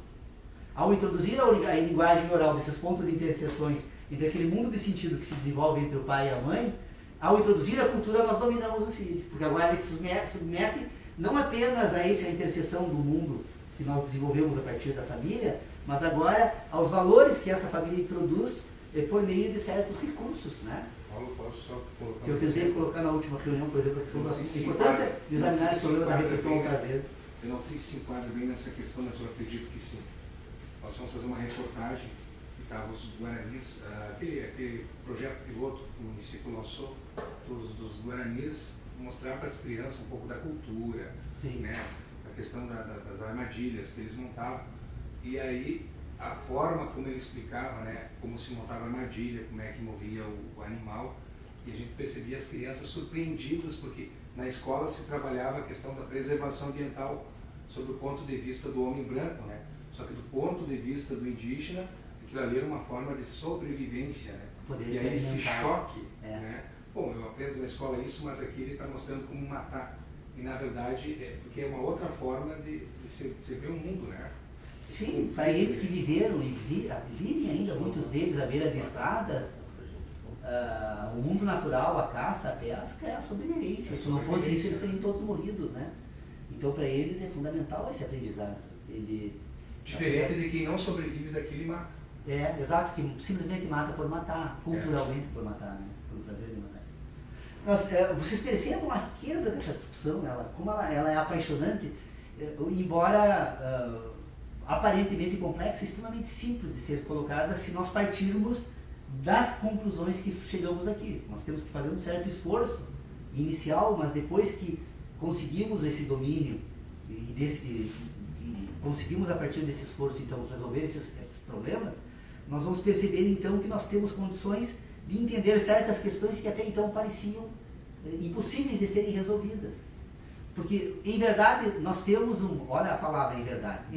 Ao introduzir a linguagem oral desses pontos de interseções entre aquele mundo de sentido que se desenvolve entre o pai e a mãe, ao introduzir a cultura, nós dominamos o filho. Porque agora ele se submete não apenas a essa interseção do mundo que nós desenvolvemos a partir da família, mas agora aos valores que essa família introduz por meio de certos recursos, né? Paulo, posso só colocar... Que eu tentei colocar na última reunião, por exemplo, a questão da importância de examinar esse problema da repressão ao prazer. Eu não sei se se enquadra bem nessa questão, mas eu acredito que sim. Nós vamos fazer uma reportagem que estava os Guaranis, aquele projeto piloto que o município lançou, dos Guaranis, mostrar para as crianças um pouco da cultura, sim, né? questão das armadilhas que eles montavam. E aí, a forma como ele explicava, né, como se montava a armadilha, como é que morria o animal, e a gente percebia as crianças surpreendidas, porque na escola se trabalhava a questão da preservação ambiental sob o ponto de vista do homem branco, né? Só que do ponto de vista do indígena, aquilo ali era uma forma de sobrevivência, né? E aí esse choque, né? Bom, eu aprendo na escola isso, mas aqui ele está mostrando como matar. E na verdade, porque é uma outra forma de se ver o mundo, né? Sim, para eles que viveram e vivem ainda, muitos deles à beira de estradas, o mundo natural, a caça, a pesca é a sobrevivência. Se não fosse isso, eles teriam todos morridos, né? Então, para eles é fundamental esse aprendizado. Diferente de quem não sobrevive daquilo e mata. Exato, que simplesmente mata por matar, culturalmente por matar, né? Por prazer de matar. Vocês percebem a riqueza dessa discussão, como ela é apaixonante, embora aparentemente complexa, extremamente simples de ser colocada se nós partirmos das conclusões que chegamos aqui. Nós temos que fazer um certo esforço inicial, mas depois que conseguimos esse domínio e conseguimos a partir desse esforço então resolver esses problemas, nós vamos perceber então que nós temos condições de entender certas questões que até então pareciam impossíveis de serem resolvidas. Porque, em verdade, nós temos olha a palavra em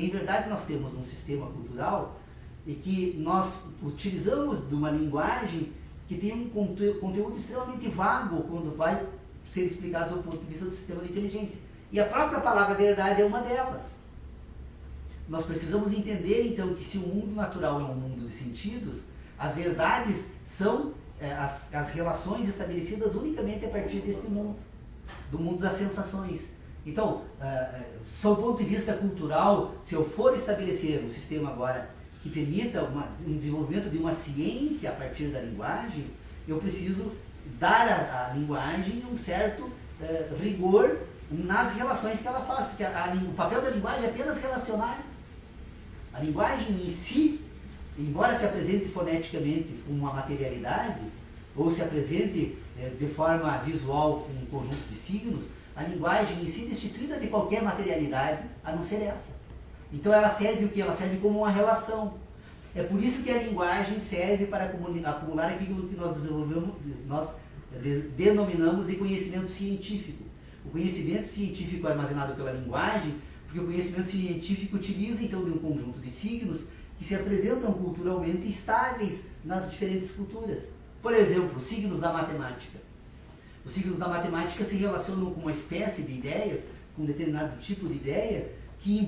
verdade nós temos um sistema cultural e que nós utilizamos de uma linguagem que tem um conteúdo extremamente vago quando vai ser explicado do ponto de vista do sistema de inteligência. E a própria palavra verdade é uma delas. Nós precisamos entender, então, que se o mundo natural é um mundo de sentidos, as verdades são as relações estabelecidas unicamente a partir desse mundo, do mundo das sensações. Então, sob o ponto de vista cultural, se eu for estabelecer um sistema agora que permita um desenvolvimento de uma ciência a partir da linguagem, eu preciso dar à linguagem um certo rigor nas relações que ela faz, porque o papel da linguagem é apenas relacionar. A linguagem em si, embora se apresente foneticamente com uma materialidade, ou se apresente de forma visual com um conjunto de signos, a linguagem em si é destituída de qualquer materialidade, a não ser essa. Então ela serve o quê? Ela serve como uma relação. É por isso que a linguagem serve para acumular aquilo que nós denominamos de conhecimento científico. O conhecimento científico é armazenado pela linguagem, porque o conhecimento científico utiliza então de um conjunto de signos que se apresentam culturalmente estáveis nas diferentes culturas. Por exemplo, os signos da matemática. Os signos da matemática se relacionam com uma espécie de ideias, com um determinado tipo de ideia, que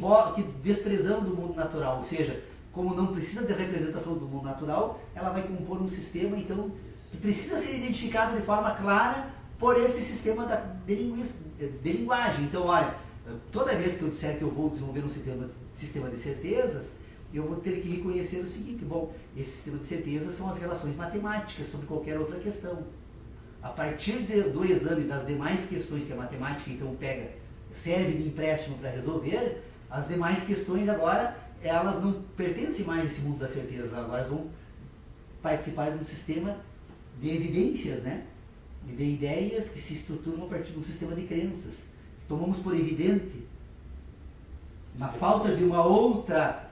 desprezando o mundo natural, ou seja, como não precisa de representação do mundo natural, ela vai compor um sistema, então, que precisa ser identificado de forma clara por esse sistema de linguagem. Então, olha, toda vez que eu disser que eu vou desenvolver um sistema de certezas, eu vou ter que reconhecer o seguinte: bom, esse sistema de certezas são as relações matemáticas sobre qualquer outra questão. A partir do exame das demais questões que a matemática então serve de empréstimo para resolver, as demais questões agora, elas não pertencem mais a esse mundo das certezas, agora elas vão participar de um sistema de evidências, né? E de ideias que se estruturam a partir de um sistema de crenças. Tomamos por evidente, na falta de uma outra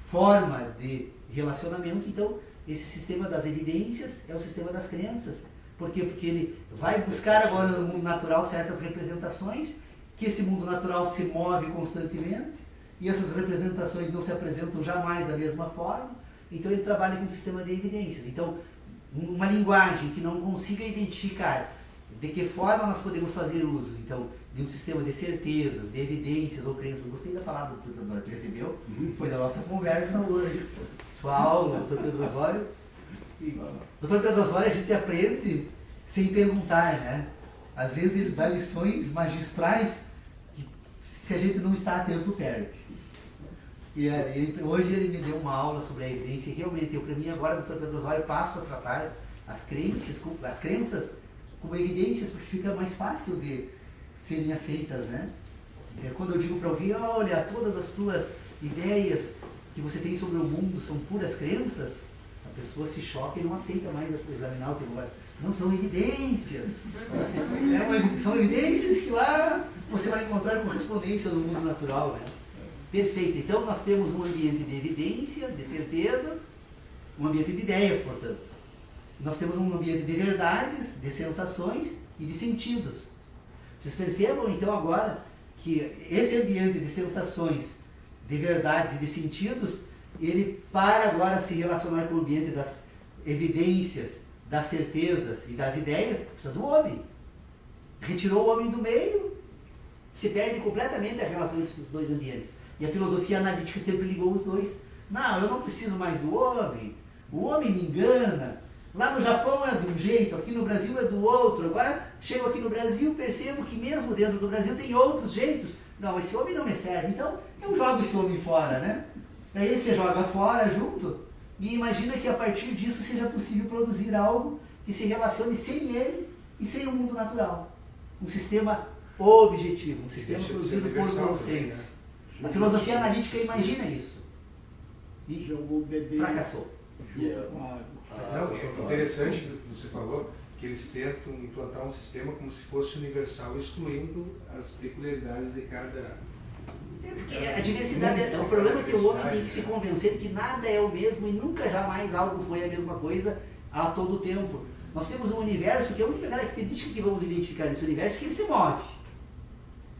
forma de relacionamento, então, esse sistema das evidências é o sistema das crenças. Por quê? Porque ele vai buscar agora no mundo natural certas representações, que esse mundo natural se move constantemente, e essas representações não se apresentam jamais da mesma forma, então ele trabalha com um sistema de evidências. Então, uma linguagem que não consiga identificar de que forma nós podemos fazer uso, então, de um sistema de certezas, de evidências ou crenças. Gostei da palavra do Dr. Pedro, percebeu? Foi da nossa conversa hoje. Sua aula, Dr. Pedro Osório. Dr. Pedro Osório, a gente aprende sem perguntar, né? Às vezes ele dá lições magistrais que, se a gente não está atento, perde. E hoje ele me deu uma aula sobre a evidência e realmente, para mim agora, Dr. Pedro Osório, passo a tratar as crenças como evidências, porque fica mais fácil de serem aceitas, né? Quando eu digo para alguém: olha, todas as tuas ideias que você tem sobre o mundo são puras crenças, a pessoa se choca e não aceita mais examinar o teu Não são evidências. São evidências que lá você vai encontrar correspondência no mundo natural, né? Perfeito. Então nós temos um ambiente de evidências, de certezas, um ambiente de ideias, portanto. Nós temos um ambiente de verdades, de sensações e de sentidos. Vocês percebam então agora que esse ambiente de sensações, de verdades e de sentidos, ele para agora se relacionar com o ambiente das evidências, das certezas e das ideias, precisa do homem. Retirou o homem do meio, se perde completamente a relação entre esses dois ambientes. E a filosofia analítica sempre ligou os dois. Não, eu não preciso mais do homem, o homem me engana. Lá no Japão é de um jeito, aqui no Brasil é do outro. Agora chego aqui no Brasil, percebo que mesmo dentro do Brasil tem outros jeitos. Não, esse homem não me serve, então eu jogo esse homem fora, né? Aí você joga fora junto e imagina que a partir disso seja possível produzir algo que se relacione sem ele e sem o mundo natural. Um sistema objetivo, um sistema produzido por conceitos. A filosofia analítica imagina isso. E fracassou. Não, é interessante o que você falou, que eles tentam implantar um sistema como se fosse universal, excluindo as peculiaridades de cada... A diversidade é o problema, que o homem tem que se convencer que nada é o mesmo e nunca jamais algo foi a mesma coisa a todo tempo. Nós temos um universo que a única característica que vamos identificar nesse universo é que ele se move.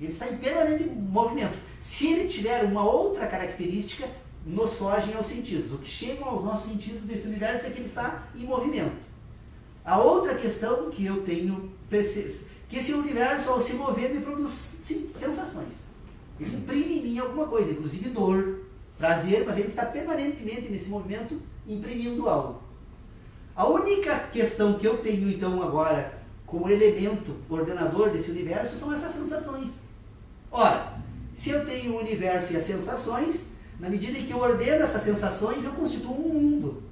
Ele está em permanente movimento. Se ele tiver uma outra característica, nos fogem aos sentidos. O que chega aos nossos sentidos desse universo é que ele está em movimento. A outra questão que eu tenho que esse universo, ao se mover, me produz sensações. Ele imprime em mim alguma coisa, inclusive dor, prazer, mas ele está permanentemente nesse movimento imprimindo algo. A única questão que eu tenho então agora como elemento ordenador desse universo são essas sensações. Ora, se eu tenho o universo e as sensações, na medida em que eu ordeno essas sensações, eu constituo um mundo.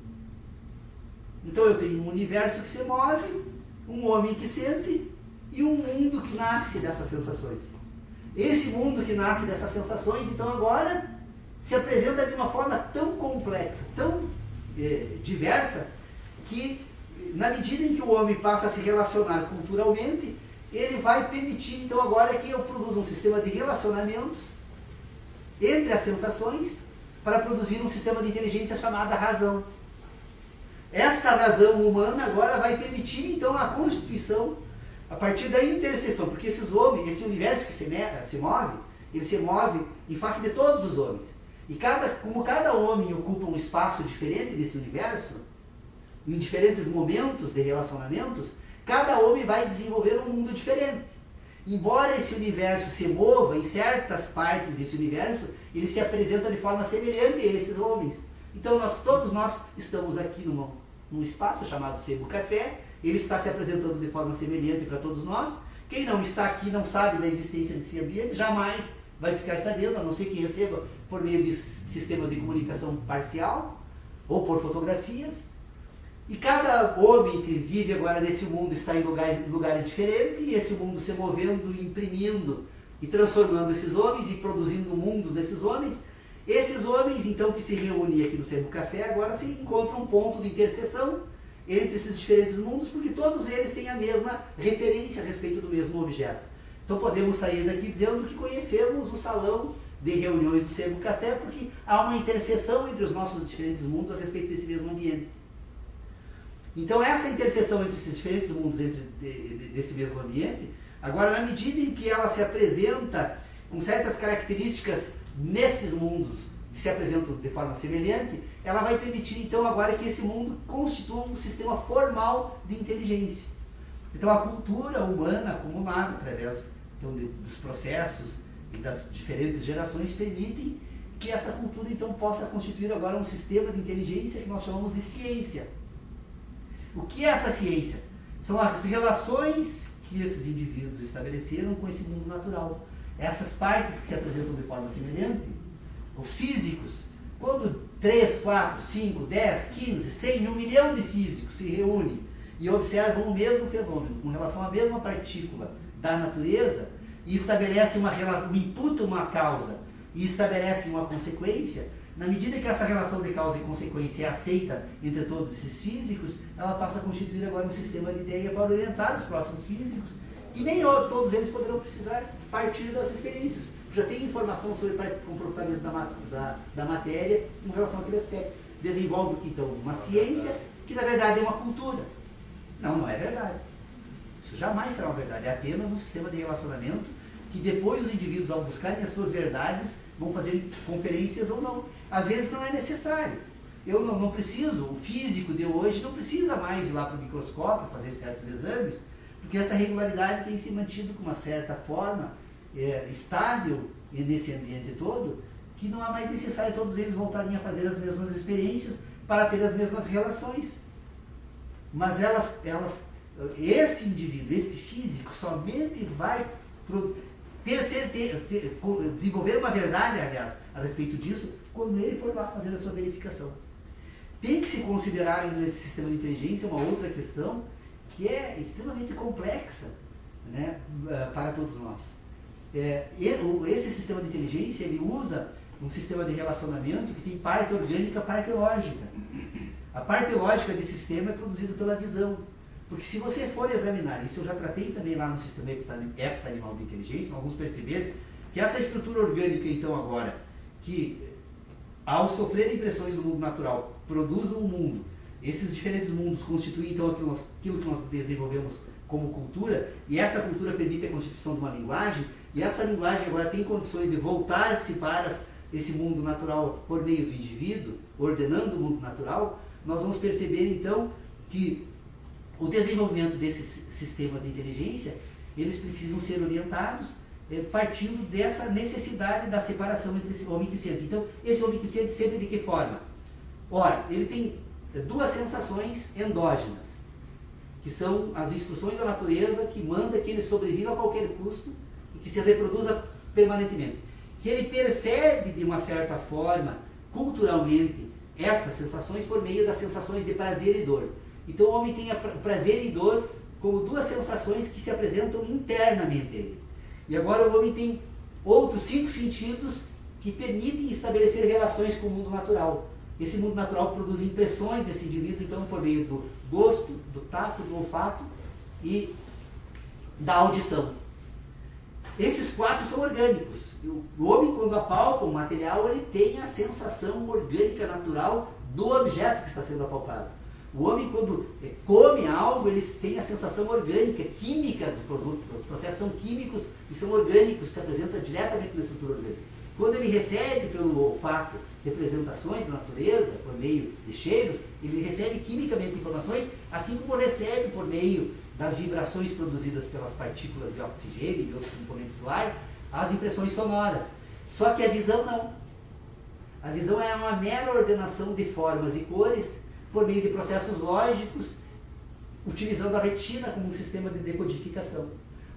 Então eu tenho um universo que se move, um homem que sente e um mundo que nasce dessas sensações. Esse mundo que nasce dessas sensações, então agora, se apresenta de uma forma tão complexa, tão diversa, que na medida em que o homem passa a se relacionar culturalmente, ele vai permitir então agora que eu produza um sistema de relacionamentos entre as sensações para produzir um sistema de inteligência chamada razão. Esta razão humana agora vai permitir então a constituição a partir da interseção, porque esses homens, esse universo que se move, ele se move em face de todos os homens. E como cada homem ocupa um espaço diferente nesse universo, em diferentes momentos de relacionamentos, cada homem vai desenvolver um mundo diferente. Embora esse universo se mova em certas partes desse universo, ele se apresenta de forma semelhante a esses homens. Então todos nós estamos aqui num espaço chamado Sebo Café, ele está se apresentando de forma semelhante para todos nós. Quem não está aqui não sabe da existência desse ambiente, jamais vai ficar sabendo, a não ser que receba por meio de sistemas de comunicação parcial ou por fotografias. E cada homem que vive agora nesse mundo está em lugares diferentes, e esse mundo se movendo, imprimindo e transformando esses homens e produzindo mundos desses homens. Esses homens, então, que se reúnem aqui no Sebo Café, agora se encontram um ponto de interseção entre esses diferentes mundos, porque todos eles têm a mesma referência a respeito do mesmo objeto. Então podemos sair daqui dizendo que conhecemos o salão de reuniões do Sebo Café, porque há uma interseção entre os nossos diferentes mundos a respeito desse mesmo ambiente. Então essa interseção entre esses diferentes mundos, desse mesmo ambiente, agora na medida em que ela se apresenta com certas características nestes mundos, que se apresentam de forma semelhante, ela vai permitir então agora que esse mundo constitua um sistema formal de inteligência. Então a cultura humana acumulada através então, dos processos e das diferentes gerações permitem que essa cultura então possa constituir agora um sistema de inteligência que nós chamamos de ciência. O que é essa ciência? São as relações que esses indivíduos estabeleceram com esse mundo natural. Essas partes que se apresentam de forma semelhante, os físicos, quando 3, 4, 5, 10, 15, 100, 1 milhão de físicos se reúnem e observam o mesmo fenômeno com relação à mesma partícula da natureza e estabelecem uma relação, imputam uma causa e estabelecem uma consequência, Na medida que essa relação de causa e consequência é aceita entre todos esses físicos, ela passa a constituir agora um sistema de ideia para orientar os próximos físicos, e nem todos eles poderão precisar partir das experiências. Já tem informação sobre o comportamento da matéria em relação àquele aspecto. Desenvolve então uma ciência que na verdade é uma cultura. Não, não é verdade. Isso jamais será uma verdade. É apenas um sistema de relacionamento que depois os indivíduos, ao buscarem as suas verdades, vão fazer conferências ou não. Às vezes não é necessário. Eu não preciso, o físico de hoje não precisa mais ir lá para o microscópio fazer certos exames, porque essa regularidade tem se mantido com uma certa forma estável nesse ambiente todo, que não é mais necessário todos eles voltarem a fazer as mesmas experiências para ter as mesmas relações. Mas esse indivíduo, esse físico, somente vai ter certeza, desenvolver uma verdade, aliás, a respeito disso, quando ele for lá fazer a sua verificação. Tem que se considerar nesse sistema de inteligência uma outra questão que é extremamente complexa, né, para todos nós. Esse sistema de inteligência, ele usa um sistema de relacionamento que tem parte orgânica e parte lógica. A parte lógica desse sistema é produzida pela visão. Porque se você for examinar, isso eu já tratei também lá no sistema hepta-animal de inteligência, alguns perceberam que essa estrutura orgânica, então, agora, que ao sofrer impressões do mundo natural, produzam um mundo, esses diferentes mundos constituem, então, aquilo que nós desenvolvemos como cultura, e essa cultura permite a constituição de uma linguagem, e essa linguagem agora tem condições de voltar-se para esse mundo natural por meio do indivíduo, ordenando o mundo natural. Nós vamos perceber, então, que o desenvolvimento desses sistemas de inteligência, eles precisam ser orientados partindo dessa necessidade da separação entre esse homem que sente. Então, esse homem que sente de que forma? Ora, ele tem duas sensações endógenas, que são as instruções da natureza que manda que ele sobreviva a qualquer custo e que se reproduza permanentemente. Que ele percebe, de uma certa forma, culturalmente, estas sensações por meio das sensações de prazer e dor. Então o homem tem prazer e dor como duas sensações que se apresentam internamente a ele. E agora o homem tem outros 5 sentidos que permitem estabelecer relações com o mundo natural. Esse mundo natural produz impressões desse indivíduo, então, por meio do gosto, do tato, do olfato e da audição. Esses 4 são orgânicos. O homem, quando apalpa um material, ele tem a sensação orgânica natural do objeto que está sendo apalpado. O homem, quando come algo, ele tem a sensação orgânica, química do produto. Os processos são químicos e são orgânicos, se apresentam diretamente na estrutura orgânica. Quando ele recebe pelo olfato representações da natureza, por meio de cheiros, ele recebe quimicamente informações, assim como recebe por meio das vibrações produzidas pelas partículas de oxigênio e de outros componentes do ar, as impressões sonoras. Só que a visão não. A visão é uma mera ordenação de formas e cores por meio de processos lógicos, utilizando a retina como um sistema de decodificação.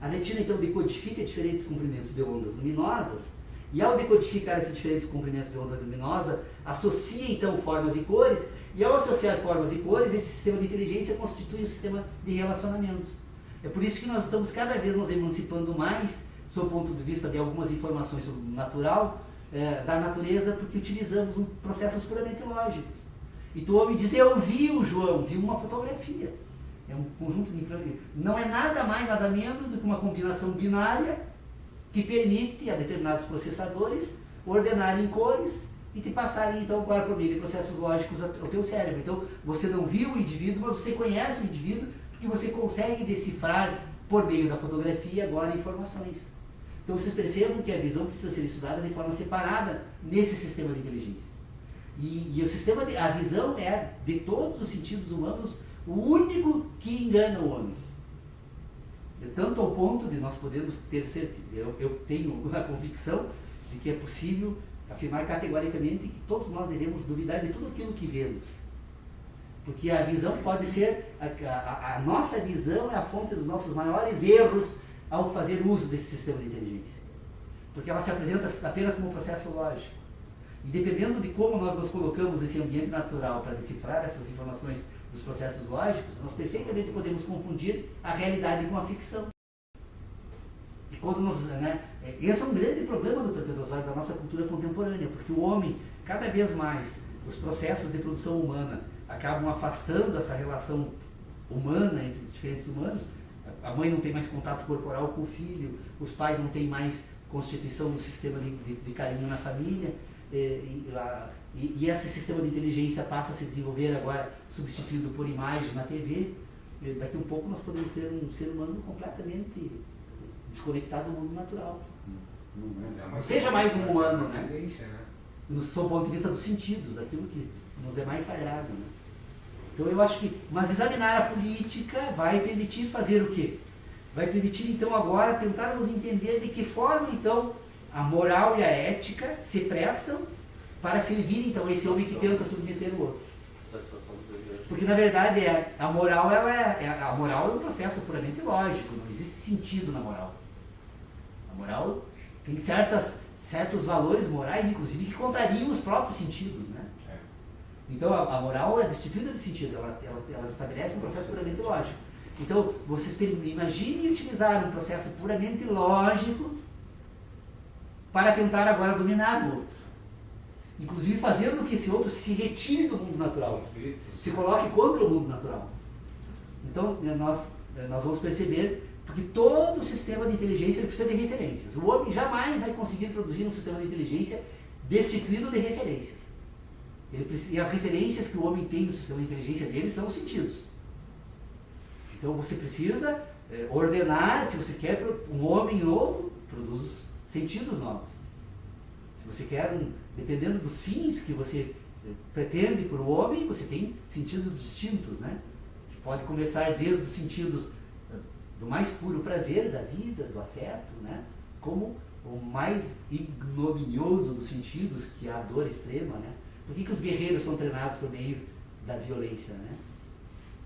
A retina, então, decodifica diferentes comprimentos de ondas luminosas, e ao decodificar esses diferentes comprimentos de onda luminosa, associa, então, formas e cores, e ao associar formas e cores, esse sistema de inteligência constitui um sistema de relacionamentos. É por isso que nós estamos cada vez nos emancipando mais, sob o ponto de vista de algumas informações sobre o natural, da natureza, porque utilizamos processos puramente lógicos. Então o homem diz, eu vi o João, vi uma fotografia. É um conjunto de... Não é nada mais, nada menos do que uma combinação binária que permite a determinados processadores ordenarem cores e te passarem, então, por meio de processos lógicos ao teu cérebro. Então, você não viu o indivíduo, mas você conhece o indivíduo porque você consegue decifrar, por meio da fotografia, agora informações. Então, vocês percebam que a visão precisa ser estudada de forma separada nesse sistema de inteligência. E a visão é, de todos os sentidos humanos, o único que engana o homem. Tanto ao ponto de nós podermos ter certeza, eu tenho a convicção de que é possível afirmar categoricamente que todos nós devemos duvidar de tudo aquilo que vemos. Porque a visão pode ser, a nossa visão é a fonte dos nossos maiores erros ao fazer uso desse sistema de inteligência. Porque ela se apresenta apenas como um processo lógico. E dependendo de como nós nos colocamos nesse ambiente natural para decifrar essas informações dos processos lógicos, nós perfeitamente podemos confundir a realidade com a ficção. E quando esse é um grande problema do torpedosaurio da nossa cultura contemporânea, porque o homem, cada vez mais os processos de produção humana acabam afastando essa relação humana entre diferentes humanos, a mãe não tem mais contato corporal com o filho, os pais não têm mais constituição do sistema de carinho na família, e esse sistema de inteligência passa a se desenvolver agora, substituído por imagem na TV. Daqui a um pouco nós podemos ter um ser humano completamente desconectado do mundo natural. Não seja mais um humano, né? No seu ponto de vista dos sentidos, daquilo que nos é mais sagrado. Né? Então eu acho que, mas examinar a política vai permitir fazer o quê? Vai permitir então agora tentarmos entender de que forma então a moral e a ética se prestam para servir então esse homem que tenta submeter o outro. Satisfação dos desejos. Porque na verdade a moral a moral é um processo puramente lógico, não existe sentido na moral. A moral tem certos valores morais, inclusive, que contrariam os próprios sentidos, né? Então a moral é destituída de sentido, ela estabelece um processo puramente lógico. Então vocês imaginem utilizar um processo puramente lógico para tentar agora dominar o outro. Inclusive fazendo que esse outro se retire do mundo natural, se coloque contra o mundo natural. Então nós vamos perceber porque todo o sistema de inteligência ele precisa de referências. O homem jamais vai conseguir produzir um sistema de inteligência destituído de referências. E as referências que o homem tem no sistema de inteligência dele são os sentidos. Então você precisa ordenar, se você quer um homem novo, produz sentidos novos. Se você quer dependendo dos fins que você pretende para o homem, você tem sentidos distintos, né? Pode começar desde os sentidos do mais puro prazer da vida, do afeto, né? Como o mais ignominioso dos sentidos, que é a dor extrema, né? Por que os guerreiros são treinados por meio da violência, né?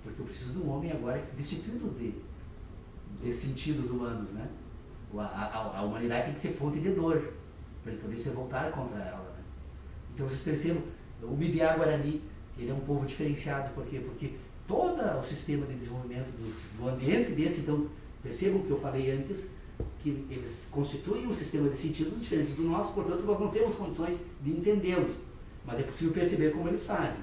Porque eu preciso de um homem agora destituído de sentidos humanos, né? A humanidade tem que ser fonte de dor, para ele poder se voltar contra ela, né? Então vocês percebam, o Mibiá Guarani, ele é um povo diferenciado, por quê? Porque todo o sistema de desenvolvimento do ambiente desse, então, percebam que eu falei antes, que eles constituem um sistema de sentidos diferentes do nosso, portanto nós não temos condições de entendê-los, mas é possível perceber como eles fazem.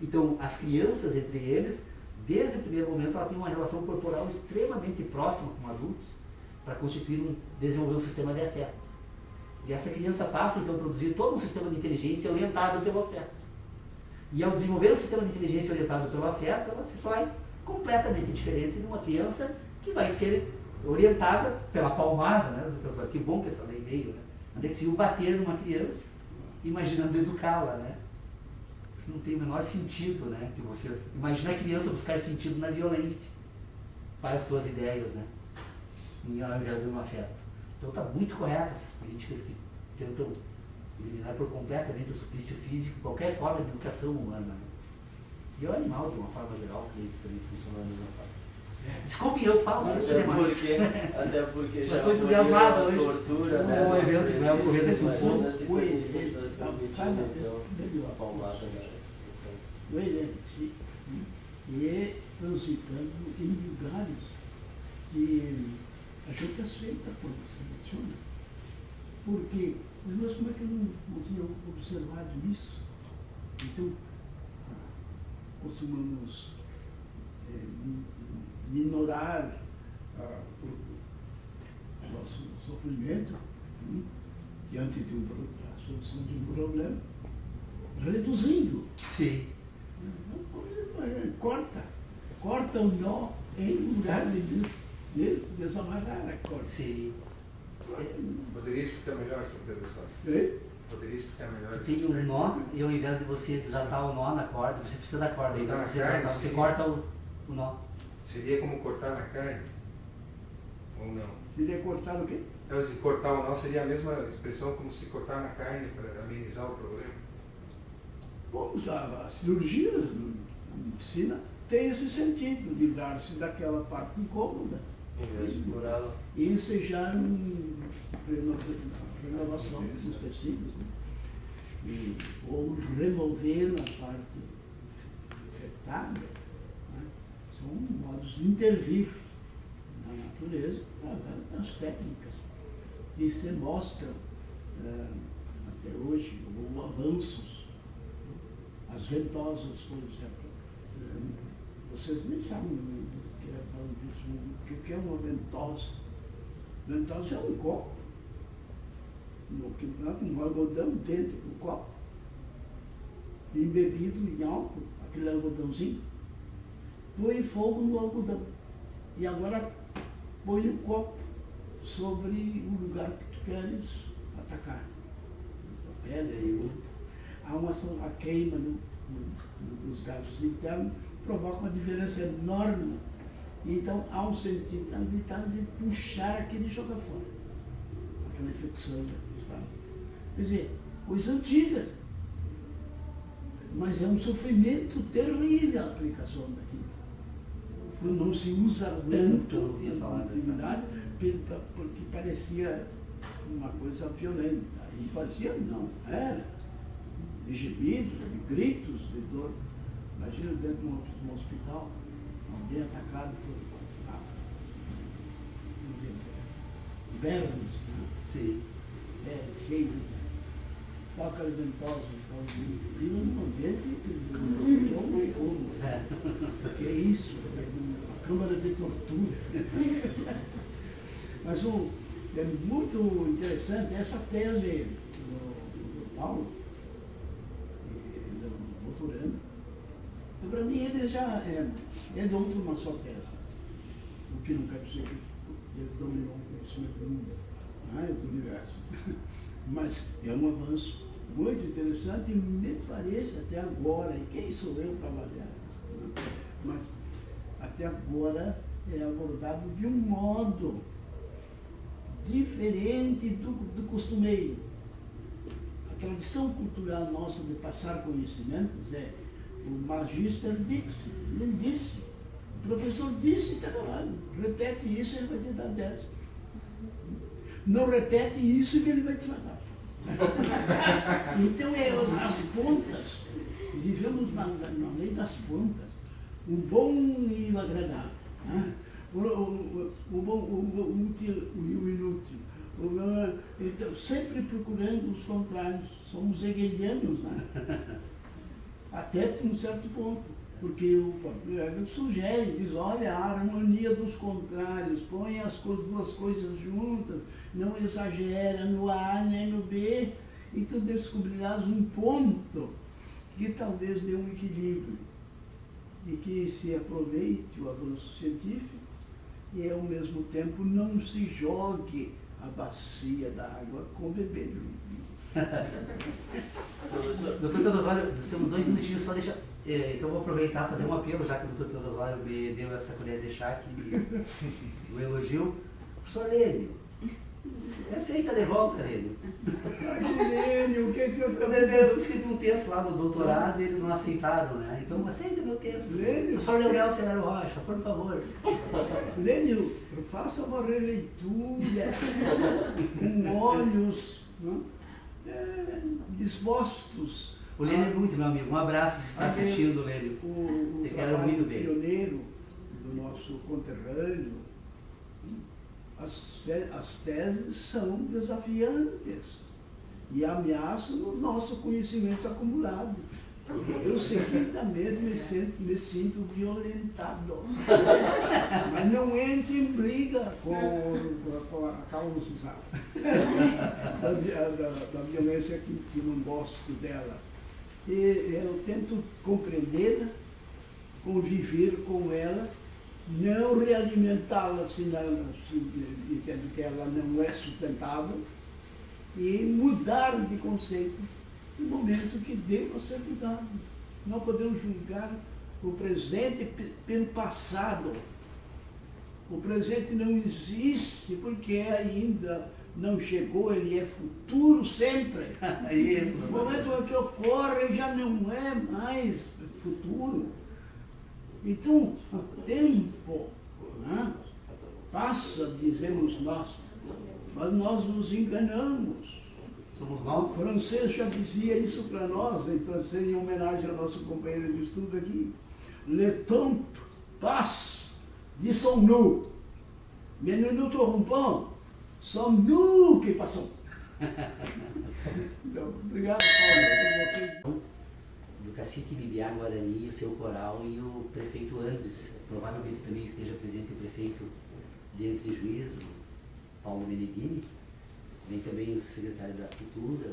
Então, as crianças, entre eles, desde o primeiro momento, ela tem uma relação corporal extremamente próxima com adultos, para desenvolver um sistema de afeto. E essa criança passa, então, a produzir todo um sistema de inteligência orientado pelo afeto. E ao desenvolver um sistema de inteligência orientado pelo afeto, ela se sai completamente diferente de uma criança que vai ser orientada pela palmada, né? Que bom que essa lei veio, né? Onde é que se iam bater numa criança, imaginando educá-la, né? Isso não tem o menor sentido, né? Que você imagina a criança buscar sentido na violência para as suas ideias, né? Ao invés de um afeto. Então está muito correto essas políticas que tentam eliminar por completamente o suplício físico, qualquer forma de educação humana. Né? E o animal, de uma forma geral, que também funciona da mesma forma. Desculpe, eu falo sempre demais. Até porque já estou entusiasmado hoje. Tortura, né? O evento que vai ocorrer daqui a um pouco. E é transitando em lugares que a gente aceita quando se seleciona. Porque nós como é que não tínhamos observado isso? Então, costumamos minorar o nosso sofrimento diante de a solução de um problema, reduzindo. Sim. Corta o nó em lugar de desamarrar a corda. Sim. Poderia explicar melhor, Sr. Pedro Sá? É? Poderia explicar melhor? Tem um nó, e ao invés de você desatar o nó na corda, você precisa da corda. Ao invés de você desatar, você corta o nó. Seria como cortar na carne? Ou não? Seria cortar o quê? Então, se cortar o nó seria a mesma expressão como se cortar na carne para amenizar o problema? Bom, a cirurgia na medicina tem esse sentido, livrar-se daquela parte incômoda. E ensejar uma renovação dos tecidos, né? Ou remover na parte afetada. Né? São modos de intervir na natureza através das técnicas. E se mostram até hoje avanços As ventosas, por exemplo. Vocês nem sabem o que é falando disso. O que é uma ventosa? Ventosa é um copo. Um algodão dentro do copo. Embebido em álcool, aquele algodãozinho. Põe fogo no algodão. E agora põe o copo sobre o lugar que tu queres atacar. A pele, há a queima dos gases internos, provoca uma diferença enorme. Então há um sentido de puxar aquele e jogar fora. Aquela infecção. Quer dizer, coisa antiga. Mas é um sofrimento terrível a aplicação daquilo. Não se usa tanto na atividade porque parecia uma coisa violenta. E parecia não, era. De gemidos, de gritos, de dor. Imagina dentro de um hospital, alguém atacado por berros, né? Sim. Cheio de toca ventosa, e num ambiente que é isso, uma câmara de tortura. Mas é muito interessante essa tese do Paulo, doutorando. Para mim ele já é doutor numa só tese, o que não quer dizer que ele dominou o conhecimento do mundo, do universo. Mas é um avanço muito interessante e me parece até agora, e quem sou eu para avaliar isso? Mas até agora é abordado de um modo diferente do costumeiro. A tradição cultural nossa de passar conhecimentos é o magister disse, ele disse, o professor disse, está falando, repete isso, ele vai te dar 10. Não repete isso que ele vai te matar. Então é as pontas, vivemos na lei das pontas, o bom e o agradável, né? o bom, o útil e o inútil, então, sempre procurando os contrários, somos hegelianos, né? Até um certo ponto, porque o próprio Hegel sugere, diz, olha, a harmonia dos contrários, põe as duas coisas juntas, não exagera no A nem no B, e tu descobrirás um ponto que talvez dê um equilíbrio e que se aproveite o avanço científico e ao mesmo tempo não se jogue a bacia da água com o bebê. Doutor Pedro Osório, nós temos 2 minutinhos, só deixa. Então vou aproveitar e fazer um apelo, já que o doutor Pedro Osório me deu essa colher de chá aqui do elogio. Professor Lênio, aceita de volta, Lênio. Lênio, o que é que eu escrevi um texto lá do doutorado e eles não aceitaram, né? Então aceita meu texto. Lênio. Professor Leonel Severo Rocha, por favor. Lênio, faça uma releitura com olhos dispostos. O Lênio é muito meu amigo, um abraço se está assistindo, Lênio. Te quero muito bem. O pioneiro do nosso conterrâneo, as teses são desafiantes e ameaçam o nosso conhecimento acumulado. Eu seguidamente me sinto violentado. Mas não entre em briga com a causa da violência que não gosto dela. E eu tento compreendê-la, conviver com ela, não realimentá-la se entendo que ela não é sustentável, e mudar de conceito no momento que deva ser mudado. Não podemos julgar o presente pelo passado. O presente não existe porque ainda não chegou, ele é futuro sempre. No momento em que ocorre já não é mais futuro. Então, o tempo passa, dizemos nós, mas nós nos enganamos. Somos nós. O francês já dizia isso para nós, em francês, em homenagem ao nosso companheiro de estudo aqui. Le temps passe, disons-nous, mais nous nous trompons, somos nous que passons. Então, obrigado, Paulo, por você. do cacique Bibiá Guarani, o seu coral, e o prefeito Andres. Provavelmente também esteja presente o prefeito de Entre Juízo, Paulo Meneghini. Vem também o secretário da Cultura,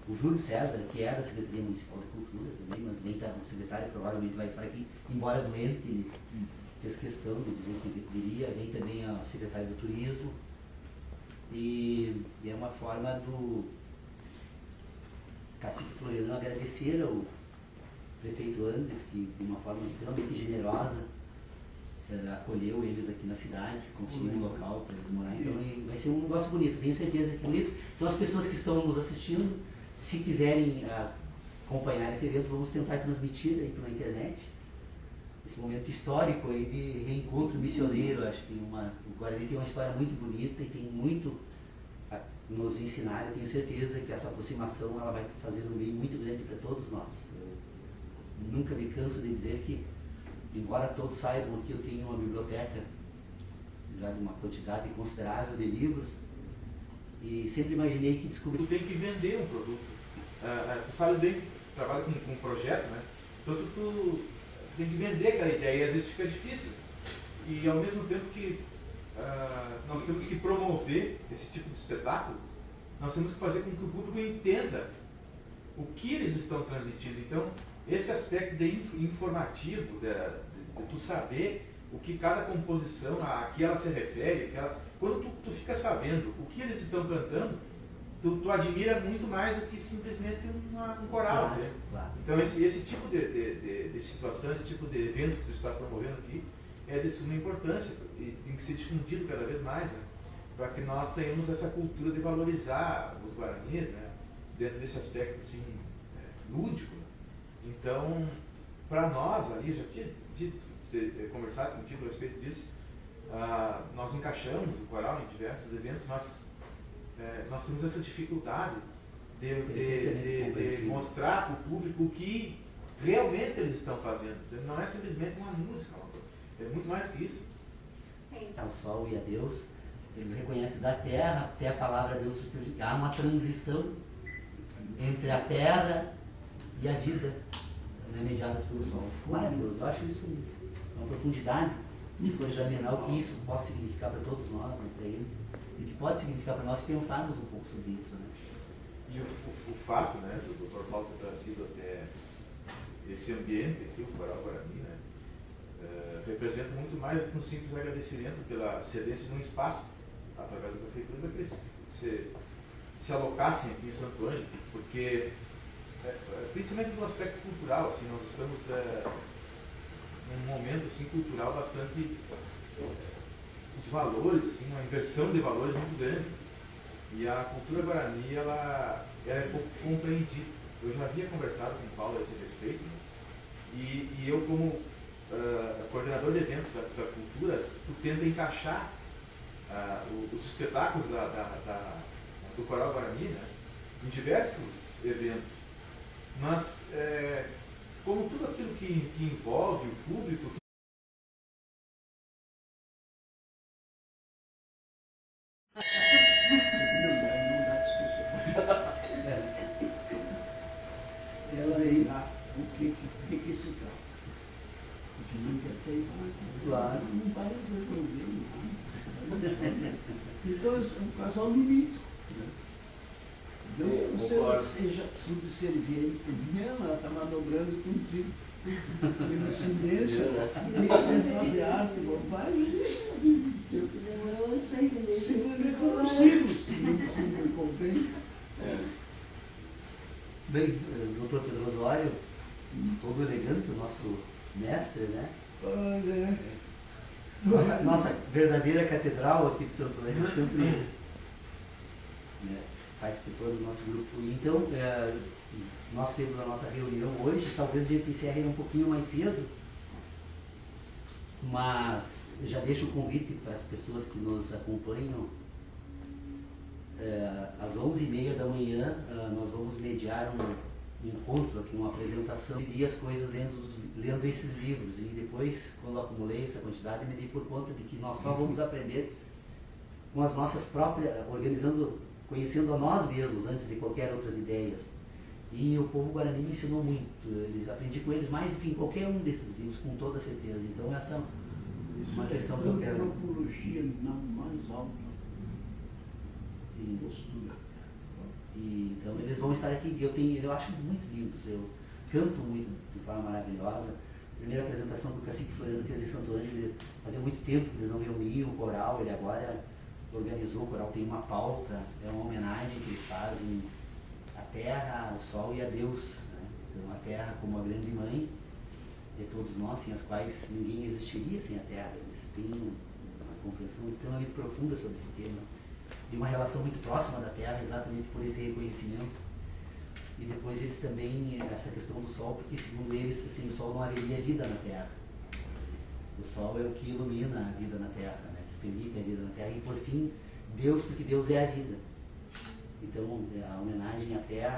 o Júlio César, que é da Secretaria Municipal da Cultura também, mas vem o secretário provavelmente vai estar aqui, embora doente, ele fez questão de dizer que ele viria. Vem também o secretário do Turismo, e é uma forma do cacique Floriano agradecer ao prefeito Andres, que de uma forma extremamente generosa acolheu eles aqui na cidade, conseguiu um local para eles morar. Então vai ser um negócio bonito, tenho certeza que é bonito. Então as pessoas que estão nos assistindo, se quiserem acompanhar esse evento, vamos tentar transmitir aí pela internet esse momento histórico aí de reencontro missioneiro. Acho que o Guarani tem uma história muito bonita e tem muito a nos ensinar. Eu tenho certeza que essa aproximação ela vai fazer um bem muito grande para todos nós. Eu nunca me canso de dizer que, embora todos saibam que eu tenho uma biblioteca já de uma quantidade considerável de livros, e sempre imaginei que descobri... Tu tem que vender um produto. Tu sabes bem que trabalha com um projeto, né? Então tu tem que vender aquela ideia, e às vezes fica difícil. E ao mesmo tempo que nós temos que promover esse tipo de espetáculo, nós temos que fazer com que o público entenda o que eles estão transmitindo. Então, esse aspecto informativo, de tu saber o que cada composição, a que ela se refere, quando tu fica sabendo o que eles estão cantando, tu admira muito mais do que simplesmente um coral. Claro, né? claro. Então esse tipo de situação, esse tipo de evento que tu estás promovendo aqui é de suma importância e tem que ser difundido cada vez mais, né? Para que nós tenhamos essa cultura de valorizar os guaranis, né? Dentro desse aspecto assim, lúdico. Né? Então, para nós ali, já tinha conversado contigo a respeito disso, nós encaixamos o coral em diversos eventos, mas nós temos essa dificuldade de mostrar para o público o que realmente eles estão fazendo. Não é simplesmente uma música, é muito mais que isso. Ao sol e a Deus, eles reconhecem da terra até a palavra Deus se explicar. Há uma transição entre a terra e a vida, mediadas pelo sol. Maravilhoso, eu acho isso uma profundidade, se for examinar o que isso pode significar para todos nós, né, para eles, e que pode significar para nós pensarmos um pouco sobre isso. Né? E o fato, né, do Dr. Paulo ter trazido até esse ambiente aqui, o Coral Guarani, né, representa muito mais do que um simples agradecimento pela cedência de um espaço através da prefeitura para que eles se alocassem aqui em Santo Ângelo, porque principalmente no aspecto cultural, assim, nós estamos num momento assim, cultural bastante, os valores, assim, uma inversão de valores muito grande, e a cultura guarani ela é pouco compreendida. Eu já havia conversado com o Paulo a esse respeito, né? E eu como coordenador de eventos da cultura, tu tenta encaixar os espetáculos do Coral Guarani, né, em diversos eventos, mas como tudo aquilo que envolve o público, não dá discussão. Ela irá, o que isso trata? Porque não quer ter Claro. não vai resolver nada. Então é um casal bonito. Né? Então, você já precisa servir ele por ela está manobrando contigo. Tem silêncio, sem fazer arte, bobagem. Demorou para entender. Simplesmente eu não sigo, se não me convém. Bem, doutor Pedro Osório, todo elegante, o nosso mestre, né? Olha. Nossa verdadeira catedral aqui de Santo Ângelo, sempre participou do nosso grupo. Então, nós temos a nossa reunião hoje, talvez a gente encerre um pouquinho mais cedo, mas já deixo o convite para as pessoas que nos acompanham. Às 11h30 da manhã, nós vamos mediar um encontro aqui, uma apresentação. Eu li as coisas lendo esses livros, e depois, quando acumulei essa quantidade, me dei por conta de que nós só vamos aprender com as nossas próprias, conhecendo a nós mesmos antes de qualquer outras ideias. E o povo guarani me ensinou muito. Eles aprendi com eles mais do que em qualquer um desses livros, com toda certeza. Então essa é uma questão que eu quero. Antropologia mais alta. Postura. Então eles vão estar aqui. Eu acho eles muito lindos. Eu canto muito de forma maravilhosa. A primeira apresentação que o Cacique Floriano fez em Santo Ângelo, fazia muito tempo que eles não reuniam o coral. Ele agora organizou, o coral tem uma pauta, é uma homenagem que eles fazem à terra, ao sol e a Deus, né? Então a terra como a grande mãe de todos nós, sem as quais ninguém existiria sem a terra. Eles têm uma compreensão extremamente profunda sobre esse tema, de uma relação muito próxima da terra, exatamente por esse reconhecimento. E depois eles também, essa questão do sol, porque segundo eles, sem o sol não haveria vida na terra. O sol é o que ilumina a vida na terra, né? Que permite a vida na terra. E por fim, Deus, porque Deus é a vida. Então, a homenagem à terra